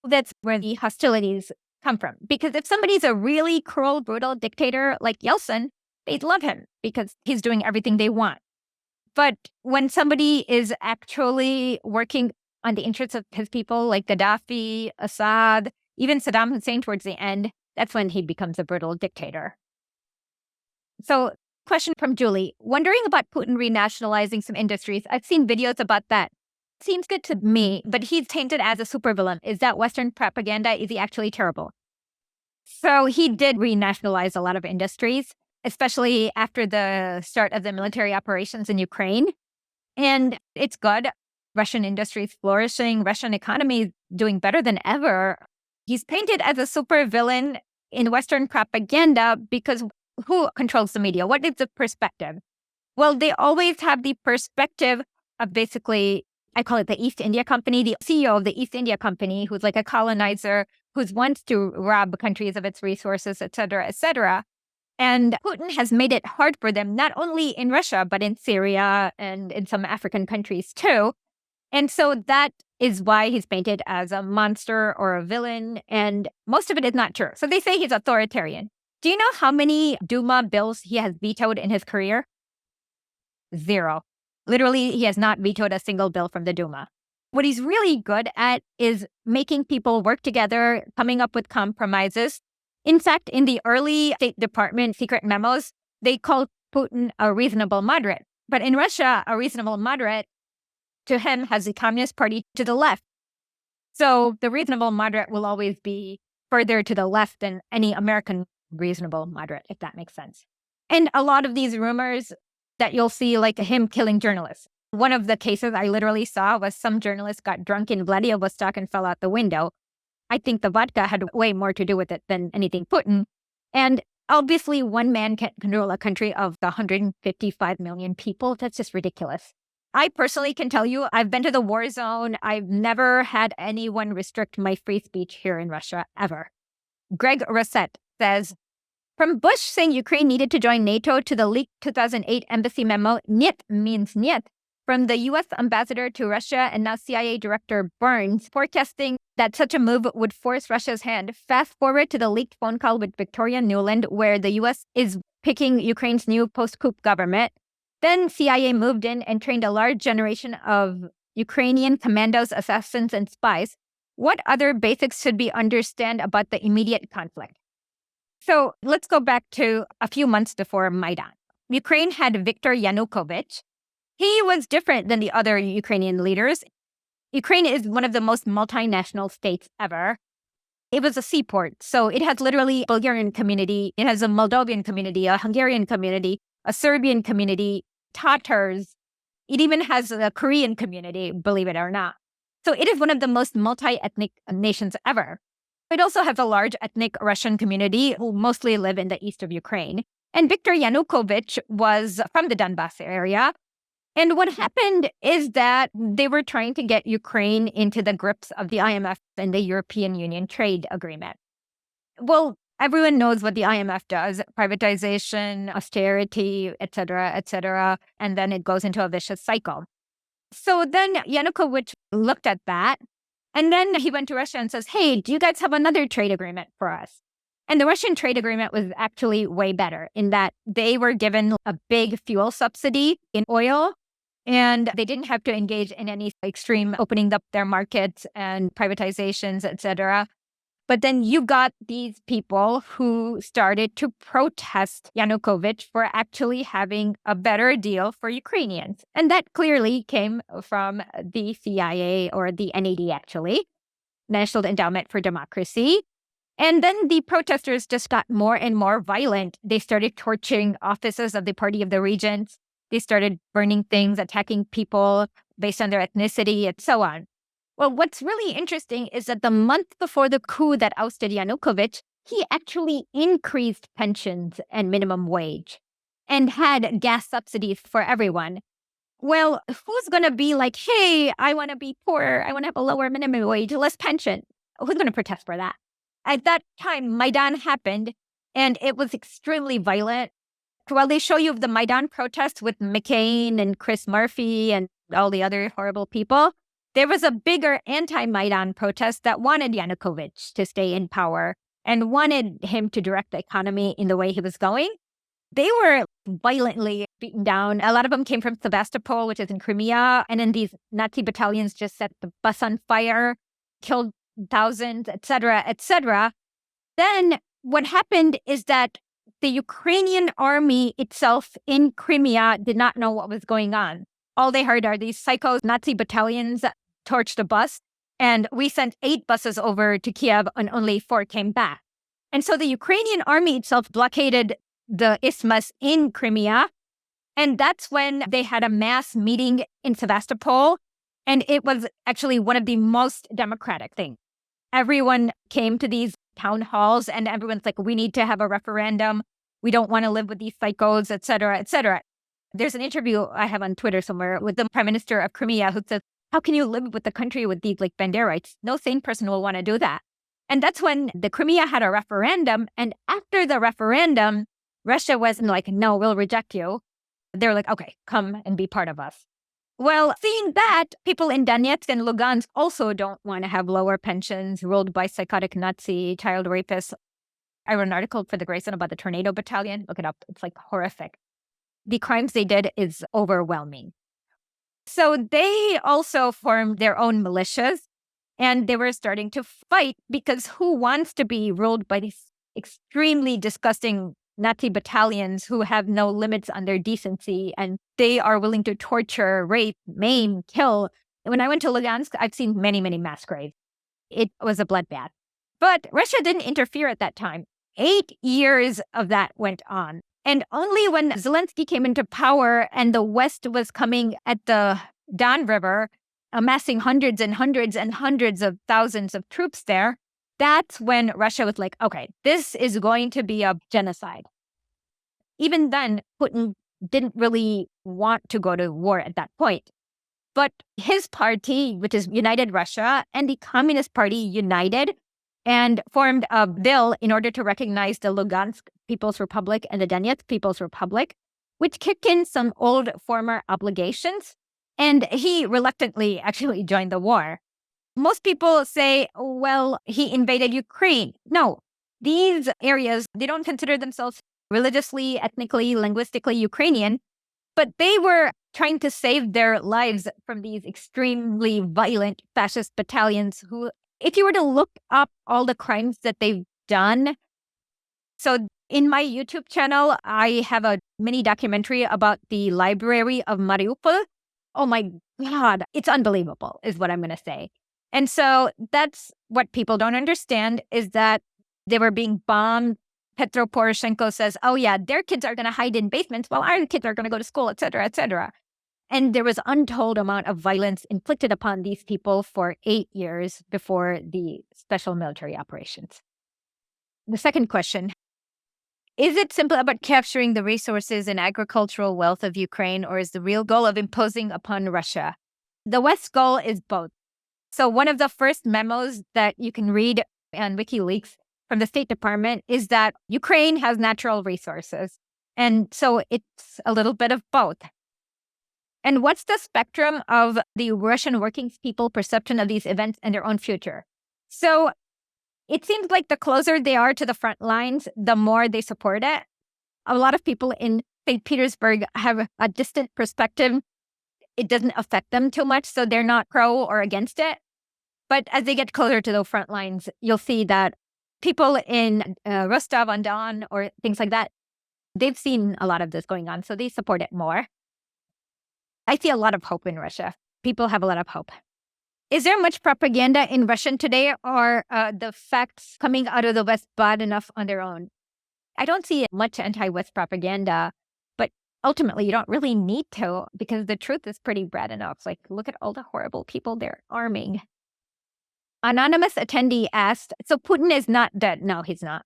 That's where the hostilities come from. Because if somebody's a really cruel, brutal dictator like Yeltsin, they'd love him because he's doing everything they want. But when somebody is actually working on the interests of his people, like Gaddafi, Assad, even Saddam Hussein towards the end, that's when he becomes a brutal dictator. So, question from Julie. Wondering about Putin renationalizing some industries. I've seen videos about that. Seems good to me, but he's tainted as a supervillain. Is that Western propaganda? Is he actually terrible? So he did renationalize a lot of industries, especially after the start of the military operations in Ukraine. And it's good. Russian industry is flourishing. Russian economy is doing better than ever. He's painted as a supervillain in Western propaganda because who controls the media? What is the perspective? Well, they always have the perspective of basically, I call it the East India Company, the CEO of the East India Company, who's like a colonizer, who wants to rob countries of its resources, et cetera, et cetera. And Putin has made it hard for them, not only in Russia, but in Syria and in some African countries too. And so that is why he's painted as a monster or a villain. And most of it is not true. So they say he's authoritarian. Do you know how many Duma bills he has vetoed in his career? 0. Literally, he has not vetoed a single bill from the Duma. What he's really good at is making people work together, coming up with compromises. In fact, in the early State Department secret memos, they called Putin a reasonable moderate. But in Russia, a reasonable moderate to him has the Communist Party to the left. So the reasonable moderate will always be further to the left than any American reasonable moderate, if that makes sense. And a lot of these rumors that you'll see, like him killing journalists. One of the cases I literally saw was some journalist got drunk in Vladivostok and fell out the window. I think the vodka had way more to do with it than anything Putin. And obviously, one man can't control a country of 155 million people. That's just ridiculous. I personally can tell you, I've been to the war zone. I've never had anyone restrict my free speech here in Russia, ever. Greg Rossett says, from Bush saying Ukraine needed to join NATO to the leaked 2008 embassy memo, "Niet" means niet, from the U.S. ambassador to Russia and now CIA Director Burns, forecasting that such a move would force Russia's hand. Fast forward to the leaked phone call with Victoria Nuland, where the U.S. is picking Ukraine's new post-coup government. Then CIA moved in and trained a large generation of Ukrainian commandos, assassins, and spies. What other basics should we understand about the immediate conflict? So let's go back to a few months before Maidan. Ukraine had Viktor Yanukovych. He was different than the other Ukrainian leaders. Ukraine is one of the most multinational states ever. It was a seaport, so it has literally a Bulgarian community. It has a Moldovan community, a Hungarian community, a Serbian community, Tatars. It even has a Korean community, believe it or not. So it is one of the most multi-ethnic nations ever. It also has a large ethnic Russian community who mostly live in the east of Ukraine. And Viktor Yanukovych was from the Donbass area. And what happened is that they were trying to get Ukraine into the grips of the IMF and the European Union trade agreement. Well, everyone knows what the IMF does, privatization, austerity, et cetera, and then it goes into a vicious cycle. So then Yanukovych looked at that, and then he went to Russia and says, hey, do you guys have another trade agreement for us? And the Russian trade agreement was actually way better in that they were given a big fuel subsidy in oil, and they didn't have to engage in any extreme opening up their markets and privatizations, et cetera. But then you got these people who started to protest Yanukovych for actually having a better deal for Ukrainians. And that clearly came from the CIA or the NED, actually, National Endowment for Democracy. And then the protesters just got more and more violent. They started torching offices of the Party of the Regions. They started burning things, attacking people based on their ethnicity, and so on. Well, what's really interesting is that the month before the coup that ousted Yanukovych, he actually increased pensions and minimum wage and had gas subsidies for everyone. Well, who's going to be like, hey, I want to be poor. I want to have a lower minimum wage, less pension. Who's going to protest for that? At that time, Maidan happened, and it was extremely violent. While they show you the Maidan protests with McCain and Chris Murphy and all the other horrible people, there was a bigger anti-Maidan protest that wanted Yanukovych to stay in power and wanted him to direct the economy in the way he was going. They were violently beaten down. A lot of them came from Sevastopol, which is in Crimea. And then these Nazi battalions just set the bus on fire, killed thousands, et cetera, et cetera. Then what happened is that the Ukrainian army itself in Crimea did not know what was going on. All they heard are these psycho Nazi battalions torched a bus. And we sent 8 buses over to Kiev and only 4 came back. And so the Ukrainian army itself blockaded the isthmus in Crimea. And that's when they had a mass meeting in Sevastopol. And it was actually one of the most democratic things. Everyone came to these town halls and everyone's like, we need to have a referendum. We don't want to live with these psychos, et cetera, et cetera. There's an interview I have on Twitter somewhere with the prime minister of Crimea who says, how can you live with the country with these like Banderites? No sane person will want to do that. And that's when the Crimea had a referendum. And after the referendum, Russia wasn't like, no, we'll reject you. They were like, okay, come and be part of us. Well, seeing that, people in Donetsk and Lugansk also don't want to have lower pensions ruled by psychotic Nazi child rapists. I wrote an article for the Grayson about the Tornado Battalion. Look it up. It's like horrific. The crimes they did is overwhelming. So they also formed their own militias and they were starting to fight because who wants to be ruled by these extremely disgusting Nazi battalions who have no limits on their decency and they are willing to torture, rape, maim, kill. When I went to Lugansk, I've seen many, many mass graves. It was a bloodbath. But Russia didn't interfere at that time. 8 years of that went on. And only when Zelensky came into power and the West was coming at the Don River, amassing hundreds and hundreds and hundreds of thousands of troops there, that's when Russia was like, okay, this is going to be a genocide. Even then, Putin didn't really want to go to war at that point. But his party, which is United Russia, and the Communist Party united and formed a bill in order to recognize the Lugansk People's Republic and the Donetsk People's Republic, which kicked in some old former obligations. And he reluctantly actually joined the war. Most people say, well, he invaded Ukraine. No, these areas, they don't consider themselves religiously, ethnically, linguistically Ukrainian, but they were trying to save their lives from these extremely violent fascist battalions who, if you were to look up all the crimes that they've done. So in my YouTube channel, I have a mini documentary about the library of Mariupol. Oh my God, it's unbelievable is what I'm going to say. And so that's what people don't understand is that they were being bombed. Petro Poroshenko says, oh yeah, their kids are going to hide in basements while our kids are going to go to school, et cetera, et cetera. And there was untold amount of violence inflicted upon these people for 8 years before the special military operations. The second question, is it simply about capturing the resources and agricultural wealth of Ukraine, or is the real goal of imposing upon Russia? The West's goal is both. So one of the first memos that you can read on WikiLeaks from the State Department is that Ukraine has natural resources. And so it's a little bit of both. And what's the spectrum of the Russian working people perception of these events and their own future? So it seems like the closer they are to the front lines, the more they support it. A lot of people in St. Petersburg have a distant perspective. It doesn't affect them too much, so they're not pro or against it. But as they get closer to the front lines, you'll see that people in Rostov-on-Don or things like that, they've seen a lot of this going on, so they support it more. I see a lot of hope in Russia. People have a lot of hope. Is there much propaganda in Russian today, or the facts coming out of the West bad enough on their own? I don't see much anti-West propaganda, but ultimately, you don't really need to, because the truth is pretty bad enough. Like, look at all the horrible people they're arming. Anonymous attendee asked, so Putin is not dead? No, he's not.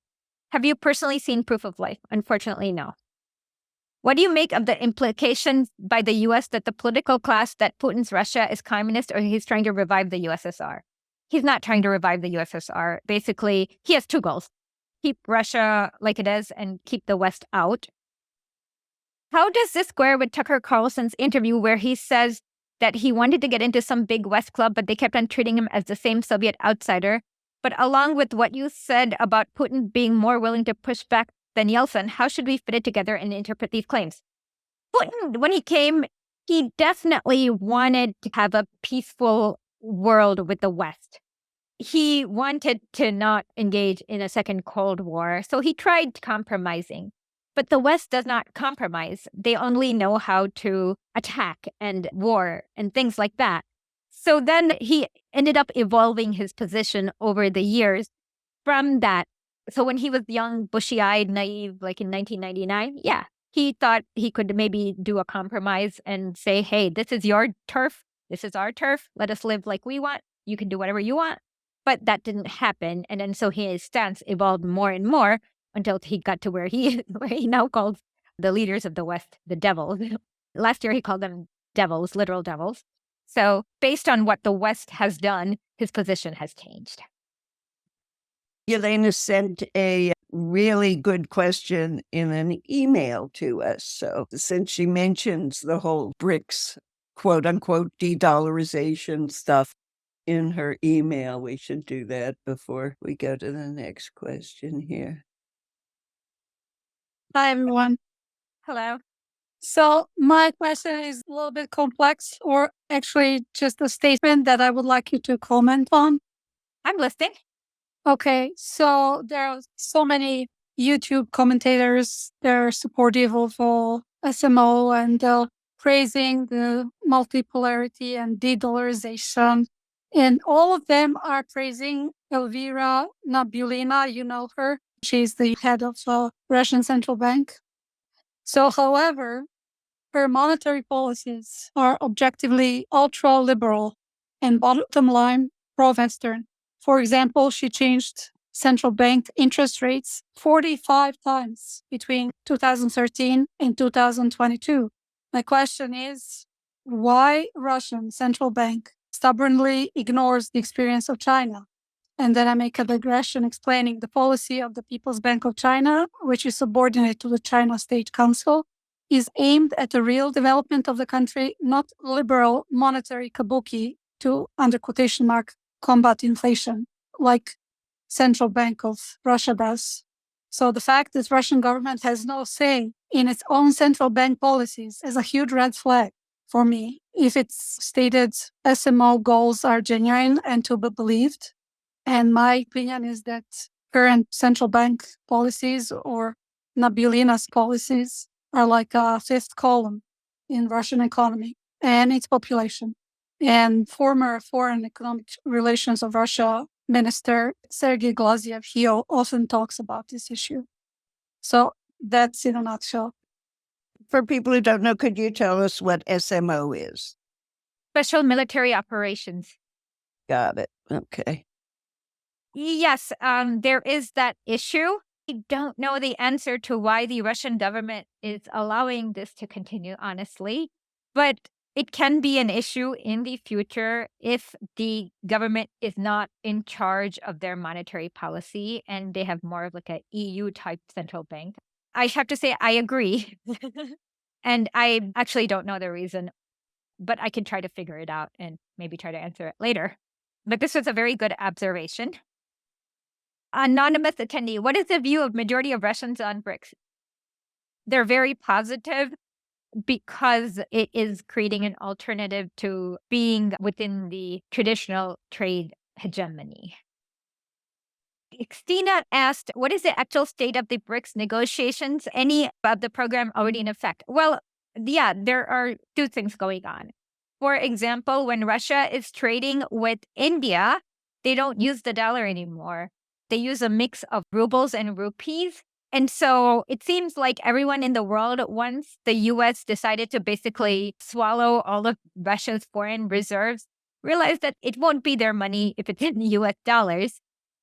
Have you personally seen proof of life? Unfortunately, no. What do you make of the implications by the U.S. that the political class that Putin's Russia is communist, or he's trying to revive the USSR? He's not trying to revive the USSR. Basically, he has two goals: keep Russia like it is and keep the West out. How does this square with Tucker Carlson's interview where he says that he wanted to get into some big West club, but they kept on treating him as the same Soviet outsider? But along with what you said about Putin being more willing to push back than Yeltsin, how should we fit it together and interpret these claims? Putin, when he came, he definitely wanted to have a peaceful world with the West. He wanted to not engage in a second Cold War, so he tried compromising. But the West does not compromise. They only know how to attack and war and things like that. So then he ended up evolving his position over the years from that. So when he was young, bushy-eyed, naive, like in 1999, yeah, he thought he could maybe do a compromise and say, hey, this is your turf. This is our turf. Let us live like we want. You can do whatever you want. But that didn't happen. And then so his stance evolved more and more until he got to where he now calls the leaders of the West the devils. Last year, he called them devils, literal devils. So based on what the West has done, his position has changed. Elena sent a really good question in an email to us. So since she mentions the whole BRICS, quote unquote, de-dollarization stuff in her email, we should do that before we go to the next question here. Hi, everyone. Hello. So my question is a little bit complex, or actually just a statement that I would like you to comment on. I'm listening. Okay, so there are so many YouTube commentators that are supportive of all SMO and praising the multipolarity and de-dollarization. And all of them are praising Elvira Nabiullina. You know her. She's the head of the Russian Central Bank. So, however, her monetary policies are objectively ultra-liberal and bottom line pro-Western. For example, she changed central bank interest rates 45 times between 2013 and 2022. My question is, why Russian central bank stubbornly ignores the experience of China? And then I make a digression explaining the policy of the People's Bank of China, which is subordinate to the China State Council, is aimed at the real development of the country, not liberal monetary kabuki to, under quotation mark, combat inflation, like Central Bank of Russia does. So the fact that Russian government has no say in its own central bank policies is a huge red flag for me. If its stated SMO goals are genuine and to be believed, and my opinion is that current central bank policies or Nabiullina's policies are like a fifth column in Russian economy and its population. And former foreign economic relations of Russia minister Sergei Glaziev, he often talks about this issue. So that's in a nutshell. For people who don't know, could you tell us what SMO is? Special military operations. Got it. Okay. Yes, there is that issue. I don't know the answer to why the Russian government is allowing this to continue, honestly. But it can be an issue in the future if the government is not in charge of their monetary policy and they have more of like an EU-type central bank. I have to say I agree. And I actually don't know the reason, but I can try to figure it out and maybe try to answer it later. But this was a very good observation. Anonymous attendee, what is the view of majority of Russians on BRICS? They're very positive because it is creating an alternative to being within the traditional trade hegemony. Christina asked, what is the actual state of the BRICS negotiations? Any of the program already in effect? Well, yeah, there are two things going on. For example, when Russia is trading with India, they don't use the dollar anymore. They use a mix of rubles and rupees. And so it seems like everyone in the world, once the US decided to basically swallow all of Russia's foreign reserves, realized that it won't be their money if it's in US dollars.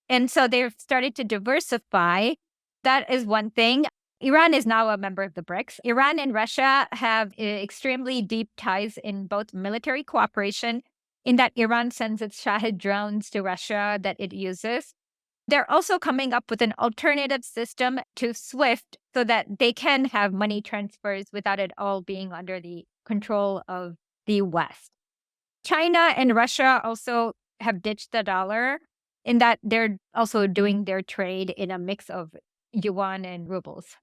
And so they've started to diversify. That is one thing. Iran is now a member of the BRICS. Iran and Russia have extremely deep ties in both military cooperation, in that Iran sends its Shahed drones to Russia that it uses. They're also coming up with an alternative system to SWIFT so that they can have money transfers without it all being under the control of the West. China and Russia also have ditched the dollar in that they're also doing their trade in a mix of yuan and rubles.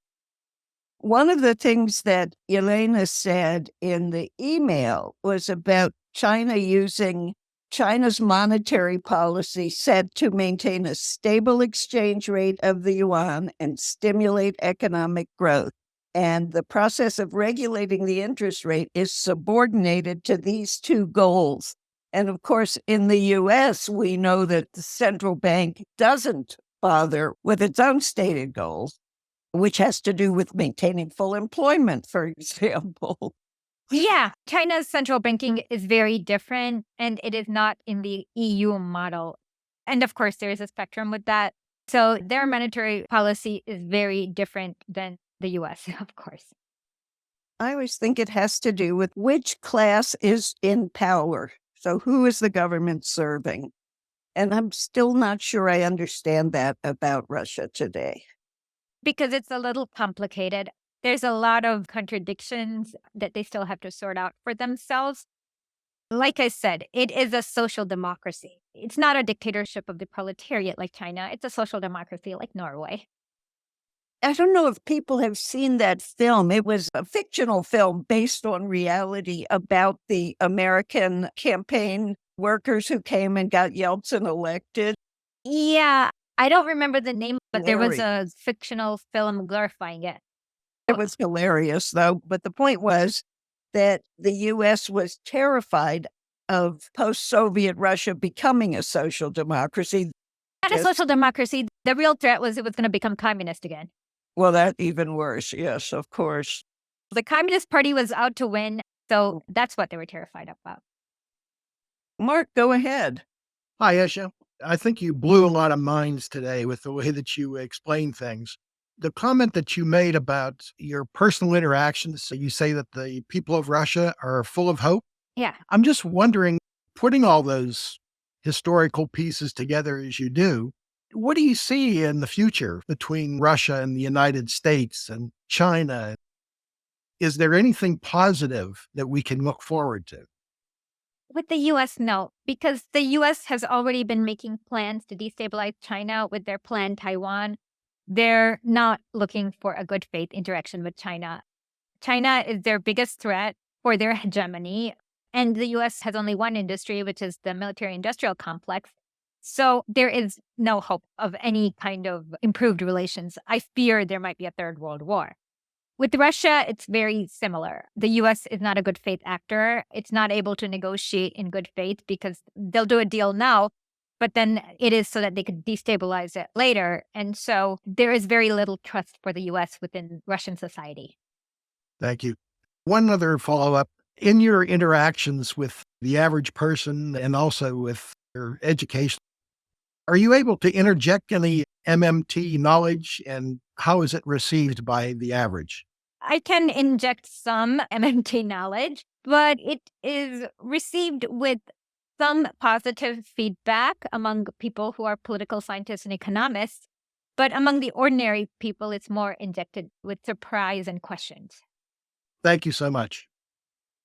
One of the things that Elena said in the email was about China using China's monetary policy set to maintain a stable exchange rate of the yuan and stimulate economic growth. And the process of regulating the interest rate is subordinated to these two goals. And of course, in the US, we know that the central bank doesn't bother with its own stated goals, which has to do with maintaining full employment, for example. Yeah, China's central banking is very different, and it is not in the EU model. And of course, there is a spectrum with that. So their monetary policy is very different than the US, of course. I always think it has to do with which class is in power. So who is the government serving? And I'm still not sure I understand that about Russia today. Because it's a little complicated. There's a lot of contradictions that they still have to sort out for themselves. Like I said, it is a social democracy. It's not a dictatorship of the proletariat like China. It's a social democracy like Norway. I don't know if people have seen that film. It was a fictional film based on reality about the American campaign workers who came and got Yeltsin elected. Yeah, I don't remember the name, but there was Larry. a fictional film glorifying it. It was hilarious, though. But the point was that the U.S. was terrified of post-Soviet Russia becoming a social democracy. Not a social democracy. The real threat was it was going to become communist again. Well, that's even worse. Yes, of course. The Communist Party was out to win, so that's what they were terrified about. Mark, go ahead. Hi, Esha. I think you blew a lot of minds today with the way that you explain things. The comment that you made about your personal interactions, you say that the people of Russia are full of hope. Yeah. I'm just wondering, putting all those historical pieces together as you do, what do you see in the future between Russia and the United States and China? Is there anything positive that we can look forward to? With the U.S., no, because the U.S. has already been making plans to destabilize China with their plan Taiwan. They're not looking for a good faith interaction with China. China is their biggest threat for their hegemony, and the U.S. has only one industry, which is the military-industrial complex. So there is no hope of any kind of improved relations. I fear there might be a third world war. With Russia, it's very similar. The U.S. is not a good faith actor. It's not able to negotiate in good faith because they'll do a deal now, but then it is so that they could destabilize it later. And so there is very little trust for the U.S. within Russian society. Thank you. One other follow-up. In your interactions with the average person and also with your education, are you able to interject any MMT knowledge, and how is it received by the average? I can inject some MMT knowledge, but it is received with some positive feedback among people who are political scientists and economists. But among the ordinary people, it's more injected with surprise and questions. Thank you so much.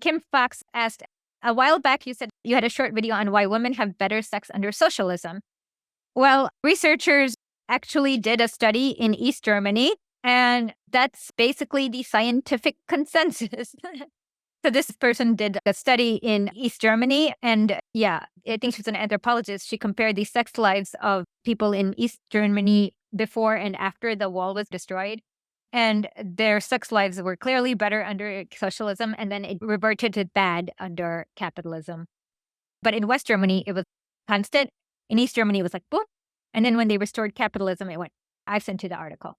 Kim Fox asked, a while back you said you had a short video on why women have better sex under socialism. Well, researchers actually did a study in East Germany, and that's basically the scientific consensus. So this person did a study in East Germany, and I think she was an anthropologist. She compared the sex lives of people in East Germany before and after the wall was destroyed. And their sex lives were clearly better under socialism, and then it reverted to bad under capitalism. But in West Germany, it was constant. In East Germany, it was like, boom. And then when they restored capitalism, it went. I sent you the article.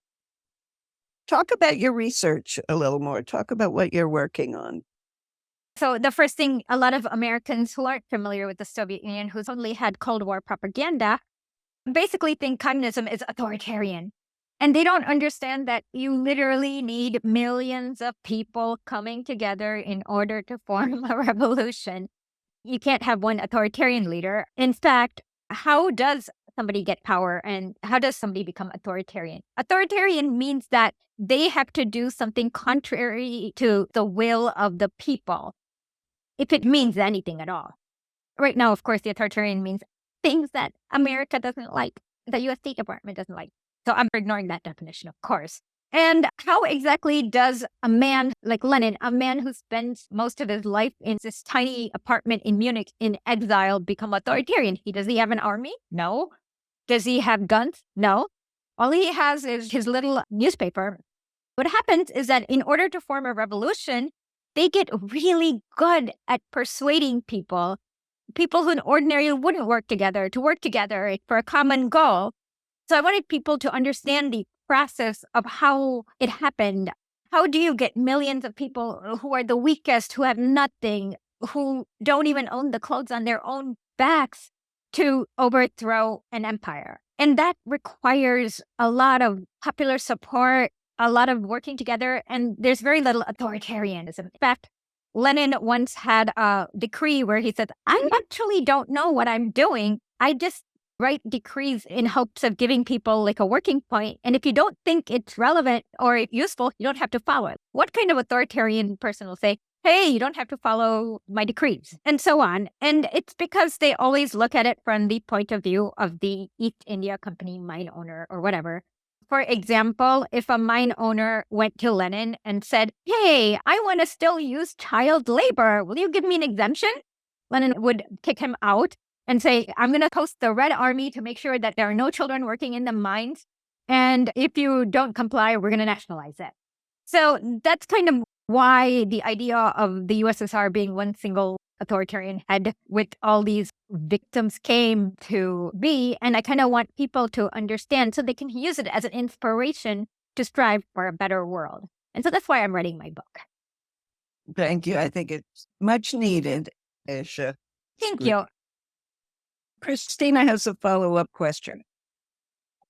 Talk about your research a little more. Talk about what you're working on. So the first thing, a lot of Americans who aren't familiar with the Soviet Union, who's only had Cold War propaganda, basically think communism is authoritarian. And they don't understand that you literally need millions of people coming together in order to form a revolution. You can't have one authoritarian leader. In fact, how does somebody get power and how does somebody become authoritarian? Authoritarian means that they have to do something contrary to the will of the people, if it means anything at all. Right now, of course, the authoritarian means things that America doesn't like, the U.S. State Department doesn't like. So I'm ignoring that definition, of course. And how exactly does a man like Lenin, a man who spends most of his life in this tiny apartment in Munich in exile, become authoritarian? Does he have an army? No. Does he have guns? No. All he has is his little newspaper. What happens is that in order to form a revolution, they get really good at persuading people who ordinarily wouldn't work together, to work together for a common goal. So I wanted people to understand the process of how it happened. How do you get millions of people who are the weakest, who have nothing, who don't even own the clothes on their own backs to overthrow an empire? And that requires a lot of popular support, a lot of working together, and there's very little authoritarianism. In fact, Lenin once had a decree where he said, I actually don't know what I'm doing. I just write decrees in hopes of giving people like a working point. And if you don't think it's relevant or useful, you don't have to follow it. What kind of authoritarian person will say, hey, you don't have to follow my decrees, and so on? And it's because they always look at it from the point of view of the East India Company mine owner or whatever. For example, if a mine owner went to Lenin and said, hey, I want to still use child labor, will you give me an exemption? Lenin would kick him out and say, I'm going to post the Red Army to make sure that there are no children working in the mines. And if you don't comply, we're going to nationalize it. So that's kind of why the idea of the USSR being one single authoritarian head with all these victims came to be. And I kind of want people to understand so they can use it as an inspiration to strive for a better world. And so that's why I'm writing my book. Thank you. I think it's much needed, Esha. Thank you. Christina has a follow-up question.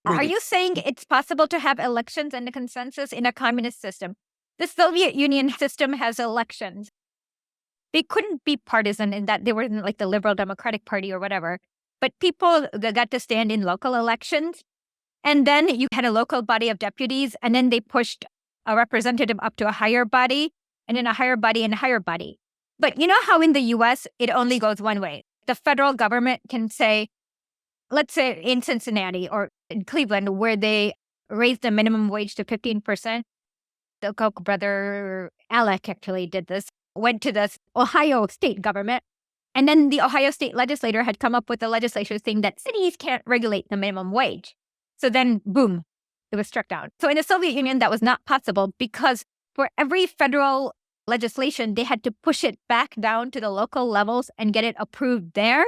Are you saying it's possible to have elections and a consensus in a communist system? The Soviet Union system has elections. They couldn't be partisan in that they were like the Liberal Democratic Party or whatever. But people that got to stand in local elections. And then you had a local body of deputies. And then they pushed a representative up to a higher body and then a higher body and a higher body. But you know how in the US, it only goes one way. The federal government can say, let's say in Cincinnati or in Cleveland, where they raised the minimum wage to 15%. The Koch brother Alec actually did this, went to the Ohio state government. And then the Ohio state legislator had come up with a legislation saying that cities can't regulate the minimum wage. So then, boom, it was struck down. So in the Soviet Union, that was not possible because for every federal legislation, they had to push it back down to the local levels and get it approved there.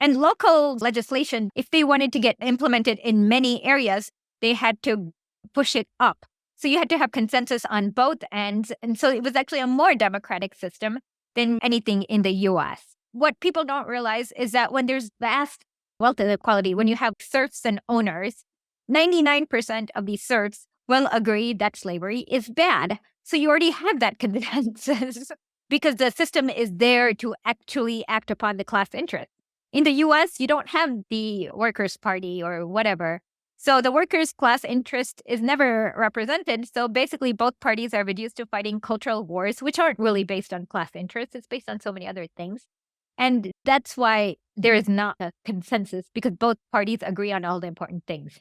And local legislation, if they wanted to get implemented in many areas, they had to push it up. So you had to have consensus on both ends. And so it was actually a more democratic system than anything in the US. What people don't realize is that when there's vast wealth inequality, when you have serfs and owners, 99% of these serfs will agree that slavery is bad. So you already have that consensus because the system is there to actually act upon the class interest. In the US, you don't have the Workers' Party or whatever. So the workers' class interest is never represented. So basically, both parties are reduced to fighting cultural wars, which aren't really based on class interest. It's based on so many other things. And that's why there is not a consensus, because both parties agree on all the important things.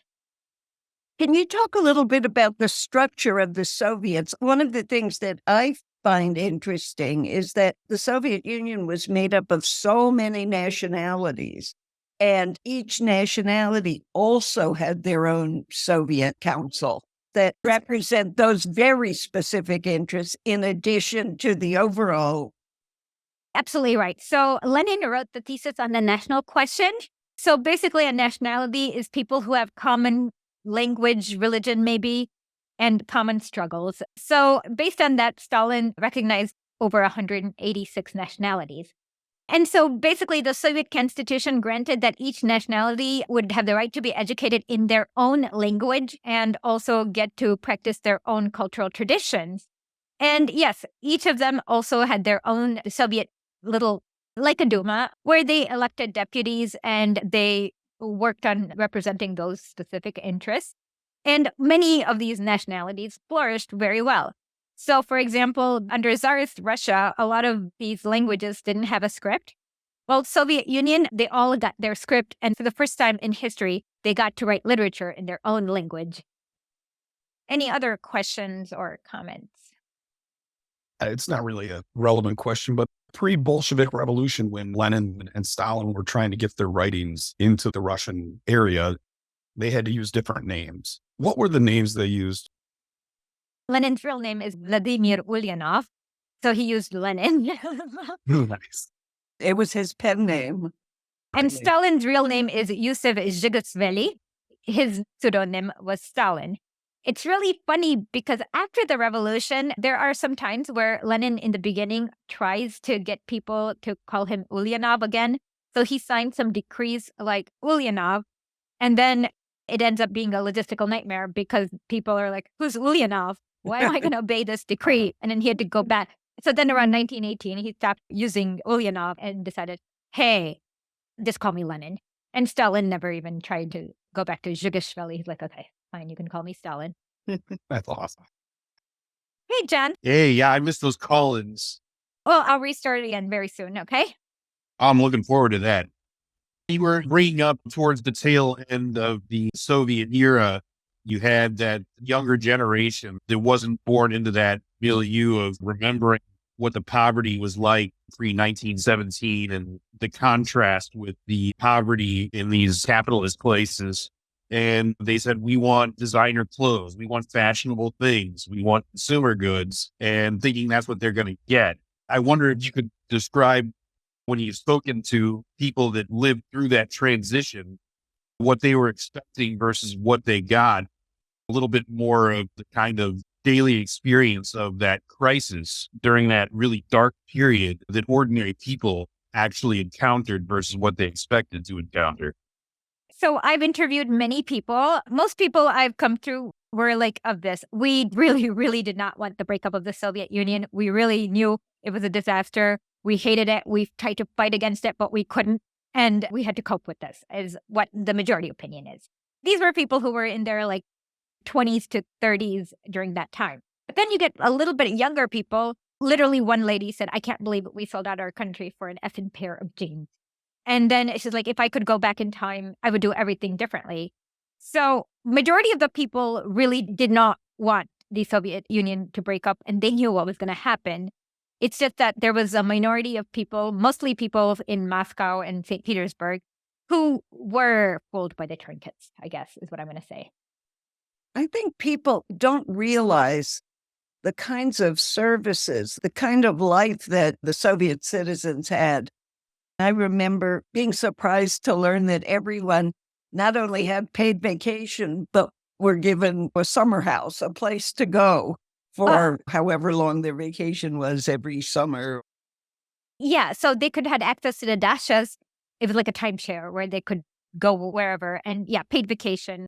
Can you talk a little bit about the structure of the Soviets? One of the things that I find interesting is that the Soviet Union was made up of so many nationalities, and each nationality also had their own Soviet council that represent those very specific interests in addition to the overall. Absolutely right. So Lenin wrote the thesis on the national question. So basically, a nationality is people who have common language, religion, maybe, and common struggles. So based on that, Stalin recognized over 186 nationalities. And so basically, the Soviet constitution granted that each nationality would have the right to be educated in their own language and also get to practice their own cultural traditions. And yes, each of them also had their own Soviet little, like a Duma, where they elected deputies and they worked on representing those specific interests. And many of these nationalities flourished very well. So, for example, under Tsarist Russia, a lot of these languages didn't have a script. Well, Soviet Union, they all got their script. And for the first time in history, they got to write literature in their own language. Any other questions or comments? It's not really a relevant question, but pre-Bolshevik Revolution, when Lenin and Stalin were trying to get their writings into the Russian area, they had to use different names. What were the names they used? Lenin's real name is Vladimir Ulyanov, so he used Lenin. Nice. It was his pen name. And Stalin's real name is Yusuf Zhigasvili. His pseudonym was Stalin. It's really funny because after the revolution, there are some times where Lenin in the beginning tries to get people to call him Ulyanov again. So he signed some decrees like Ulyanov, and then it ends up being a logistical nightmare because people are like, who's Ulyanov? Why am I going to obey this decree? And then he had to go back. So then around 1918, he stopped using Ulyanov and decided, hey, just call me Lenin. And Stalin never even tried to go back to Zhigashvili. He's like, okay, fine, you can call me Stalin. That's awesome. Hey, John. Hey, yeah, I missed those call-ins. Well, I'll restart again very soon, okay? I'm looking forward to that. You were bringing up towards the tail end of the Soviet era, you had that younger generation that wasn't born into that milieu of remembering what the poverty was like pre-1917 and the contrast with the poverty in these capitalist places. And they said, we want designer clothes, we want fashionable things, we want consumer goods, and thinking that's what they're going to get. I wonder if you could describe, when you've spoken to people that lived through that transition, what they were expecting versus what they got, a little bit more of the kind of daily experience of that crisis during that really dark period that ordinary people actually encountered versus what they expected to encounter. So I've interviewed many people. Most people I've come through were like of this. We really, really did not want the breakup of the Soviet Union. We really knew it was a disaster. We hated it. We tried to fight against it, but we couldn't. And we had to cope with this, is what the majority opinion is. These were people who were in their like 20s to 30s during that time. But then you get a little bit younger people. Literally one lady said, I can't believe we sold out our country for an effing pair of jeans. And then she's like, if I could go back in time, I would do everything differently. So majority of the people really did not want the Soviet Union to break up, and they knew what was going to happen. It's just that there was a minority of people, mostly people in Moscow and St. Petersburg, who were fooled by the trinkets, I guess, is what I'm going to say. I think people don't realize the kinds of services, the kind of life that the Soviet citizens had. I remember being surprised to learn that everyone not only had paid vacation, but were given a summer house, a place to go for however long their vacation was every summer. Yeah, so they could have access to the dashas. It was like a timeshare where they could go wherever, and yeah, paid vacation.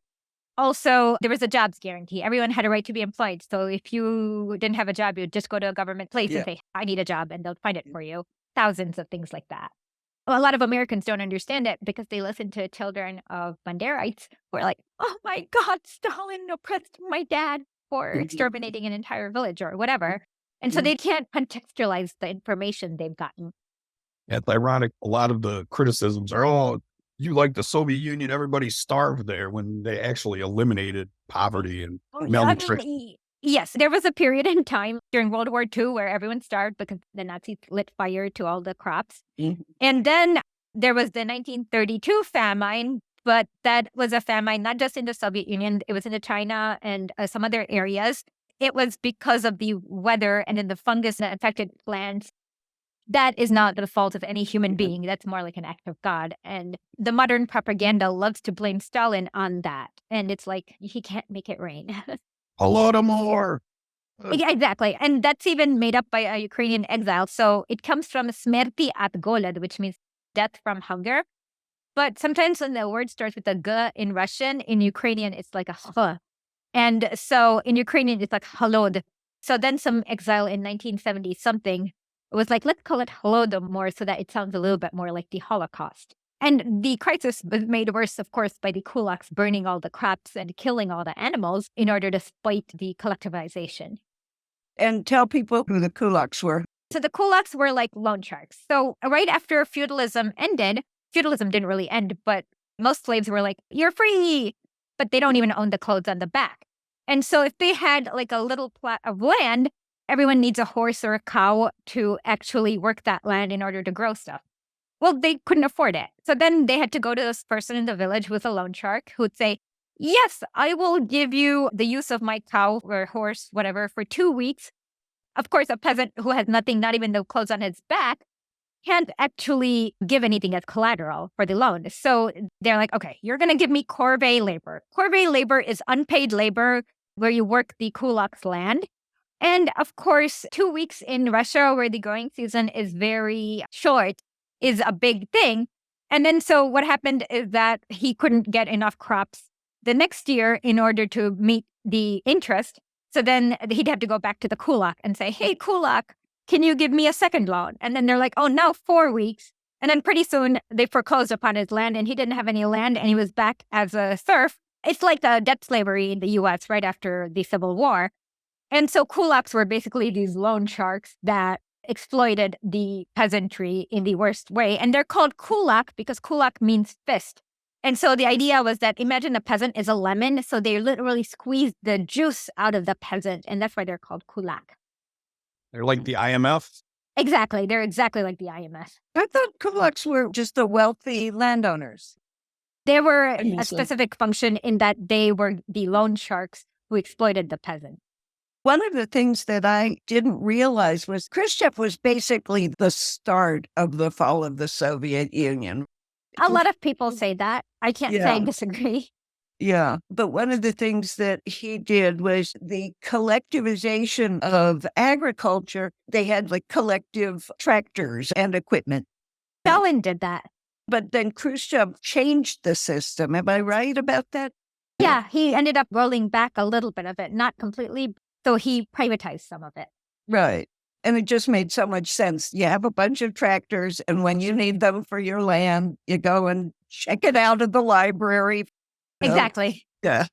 Also, there was a jobs guarantee. Everyone had a right to be employed. So if you didn't have a job, you'd just go to a government place and say, I need a job, and they'll find it for you. Thousands of things like that. Well, a lot of Americans don't understand it because they listen to children of Banderites who are like, oh my God, Stalin oppressed my dad for exterminating an entire village or whatever. And so they can't contextualize the information they've gotten. Yeah, it's ironic. A lot of the criticisms are, oh, you like the Soviet Union, everybody starved there, when they actually eliminated poverty and malnutrition. Yes, there was a period in time during World War II where everyone starved because the Nazis lit fire to all the crops. And then there was the 1932 famine, but that was a famine not just in the Soviet Union, it was in China and some other areas. It was because of the weather and then the fungus that affected plants. That is not the fault of any human being. That's more like an act of God. And the modern propaganda loves to blame Stalin on that. And it's like, he can't make it rain. Holodomor. Yeah, exactly. And that's even made up by a Ukrainian exile. So it comes from smerti at golod, which means death from hunger. But sometimes when the word starts with a g in Russian, in Ukrainian, it's like a h. And so in Ukrainian, it's like halod. So then some exile in 1970 something was like, let's call it Holodomor so that it sounds a little bit more like the Holocaust. And the crisis was made worse, of course, by the kulaks burning all the crops and killing all the animals in order to fight the collectivization. And tell people who the kulaks were. So the kulaks were like loan sharks. So right after feudalism ended, feudalism didn't really end, but most slaves were like, you're free, but they don't even own the clothes on the back. And so if they had like a little plot of land, everyone needs a horse or a cow to actually work that land in order to grow stuff. Well, they couldn't afford it. So then they had to go to this person in the village who was a loan shark who would say, yes, I will give you the use of my cow or horse, whatever, for 2 weeks. Of course, a peasant who has nothing, not even the clothes on his back, can't actually give anything as collateral for the loan. So they're like, okay, you're going to give me corvée labor. Corvée labor is unpaid labor where you work the kulak's land. And of course, 2 weeks in Russia where the growing season is very short is a big thing. And then so what happened is that he couldn't get enough crops the next year in order to meet the interest. So then he'd have to go back to the kulak and say, hey, kulak, can you give me a second loan? And then they're like, oh, no, 4 weeks. And then pretty soon they foreclosed upon his land and he didn't have any land and he was back as a serf. It's like the debt slavery in the U.S. right after the Civil War. And so kulaks were basically these loan sharks that exploited the peasantry in the worst way. And they're called kulak because kulak means fist. And so the idea was that imagine a peasant is a lemon. So they literally squeeze the juice out of the peasant. And that's why they're called kulak. They're like the IMF. Exactly. They're exactly like the IMF. I thought kulaks were just the wealthy landowners. They were a specific function in that they were the loan sharks who exploited the peasant. One of the things that I didn't realize was Khrushchev was basically the start of the fall of the Soviet Union. A lot of people say that. I can't say I disagree. Yeah. But one of the things that he did was the collectivization of agriculture. They had like collective tractors and equipment. Stalin did that. But then Khrushchev changed the system. Am I right about that? Yeah, he ended up rolling back a little bit of it, not completely. So he privatized some of it. Right. And it just made so much sense. You have a bunch of tractors, and when you need them for your land, you go and check it out of the library. Exactly. Yeah.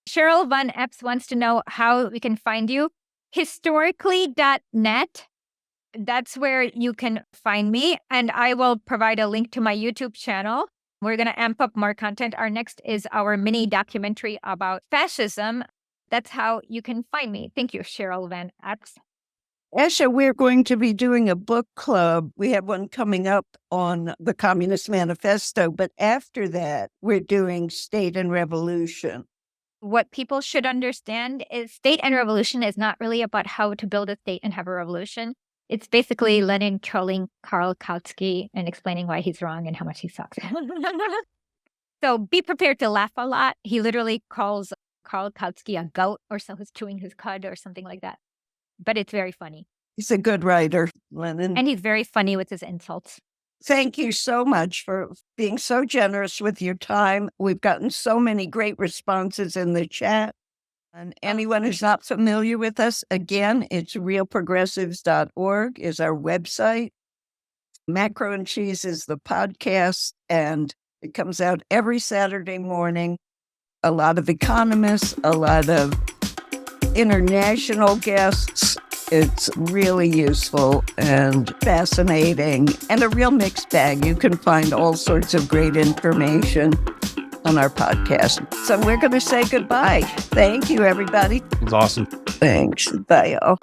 Cheryl Von Epps wants to know how we can find you. Historically.net. That's where you can find me. And I will provide a link to my YouTube channel. We're going to amp up more content. Our next is our mini documentary about fascism. That's how you can find me. Thank you, Cheryl Van Epps. Esha, we're going to be doing a book club. We have one coming up on the Communist Manifesto, but after that, we're doing State and Revolution. What people should understand is State and Revolution is not really about how to build a state and have a revolution. It's basically Lenin trolling Karl Kautsky and explaining why he's wrong and how much he sucks. So be prepared to laugh a lot. He literally calls Karl Kautsky a goat or so who's chewing his cud or something like that. But it's very funny. He's a good writer, Lenin. And he's very funny with his insults. Thank you so much for being so generous with your time. We've gotten so many great responses in the chat. And anyone who's not familiar with us, again, it's realprogressives.org is our website. Macro and Cheese is the podcast, and it comes out every Saturday morning. A lot of economists, a lot of international guests. It's really useful and fascinating and a real mixed bag. You can find all sorts of great information on our podcast. So we're going to say goodbye. Thank you, everybody. It was awesome. Thanks. Bye, y'all.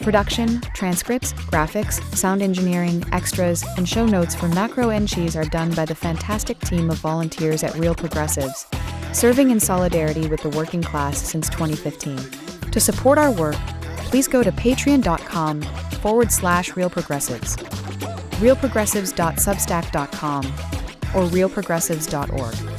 Production, transcripts, graphics, sound engineering, extras, and show notes for Macro and Cheese are done by the fantastic team of volunteers at Real Progressives, serving in solidarity with the working class since 2015. To support our work, please go to patreon.com/realprogressives, realprogressives.substack.com, or realprogressives.org.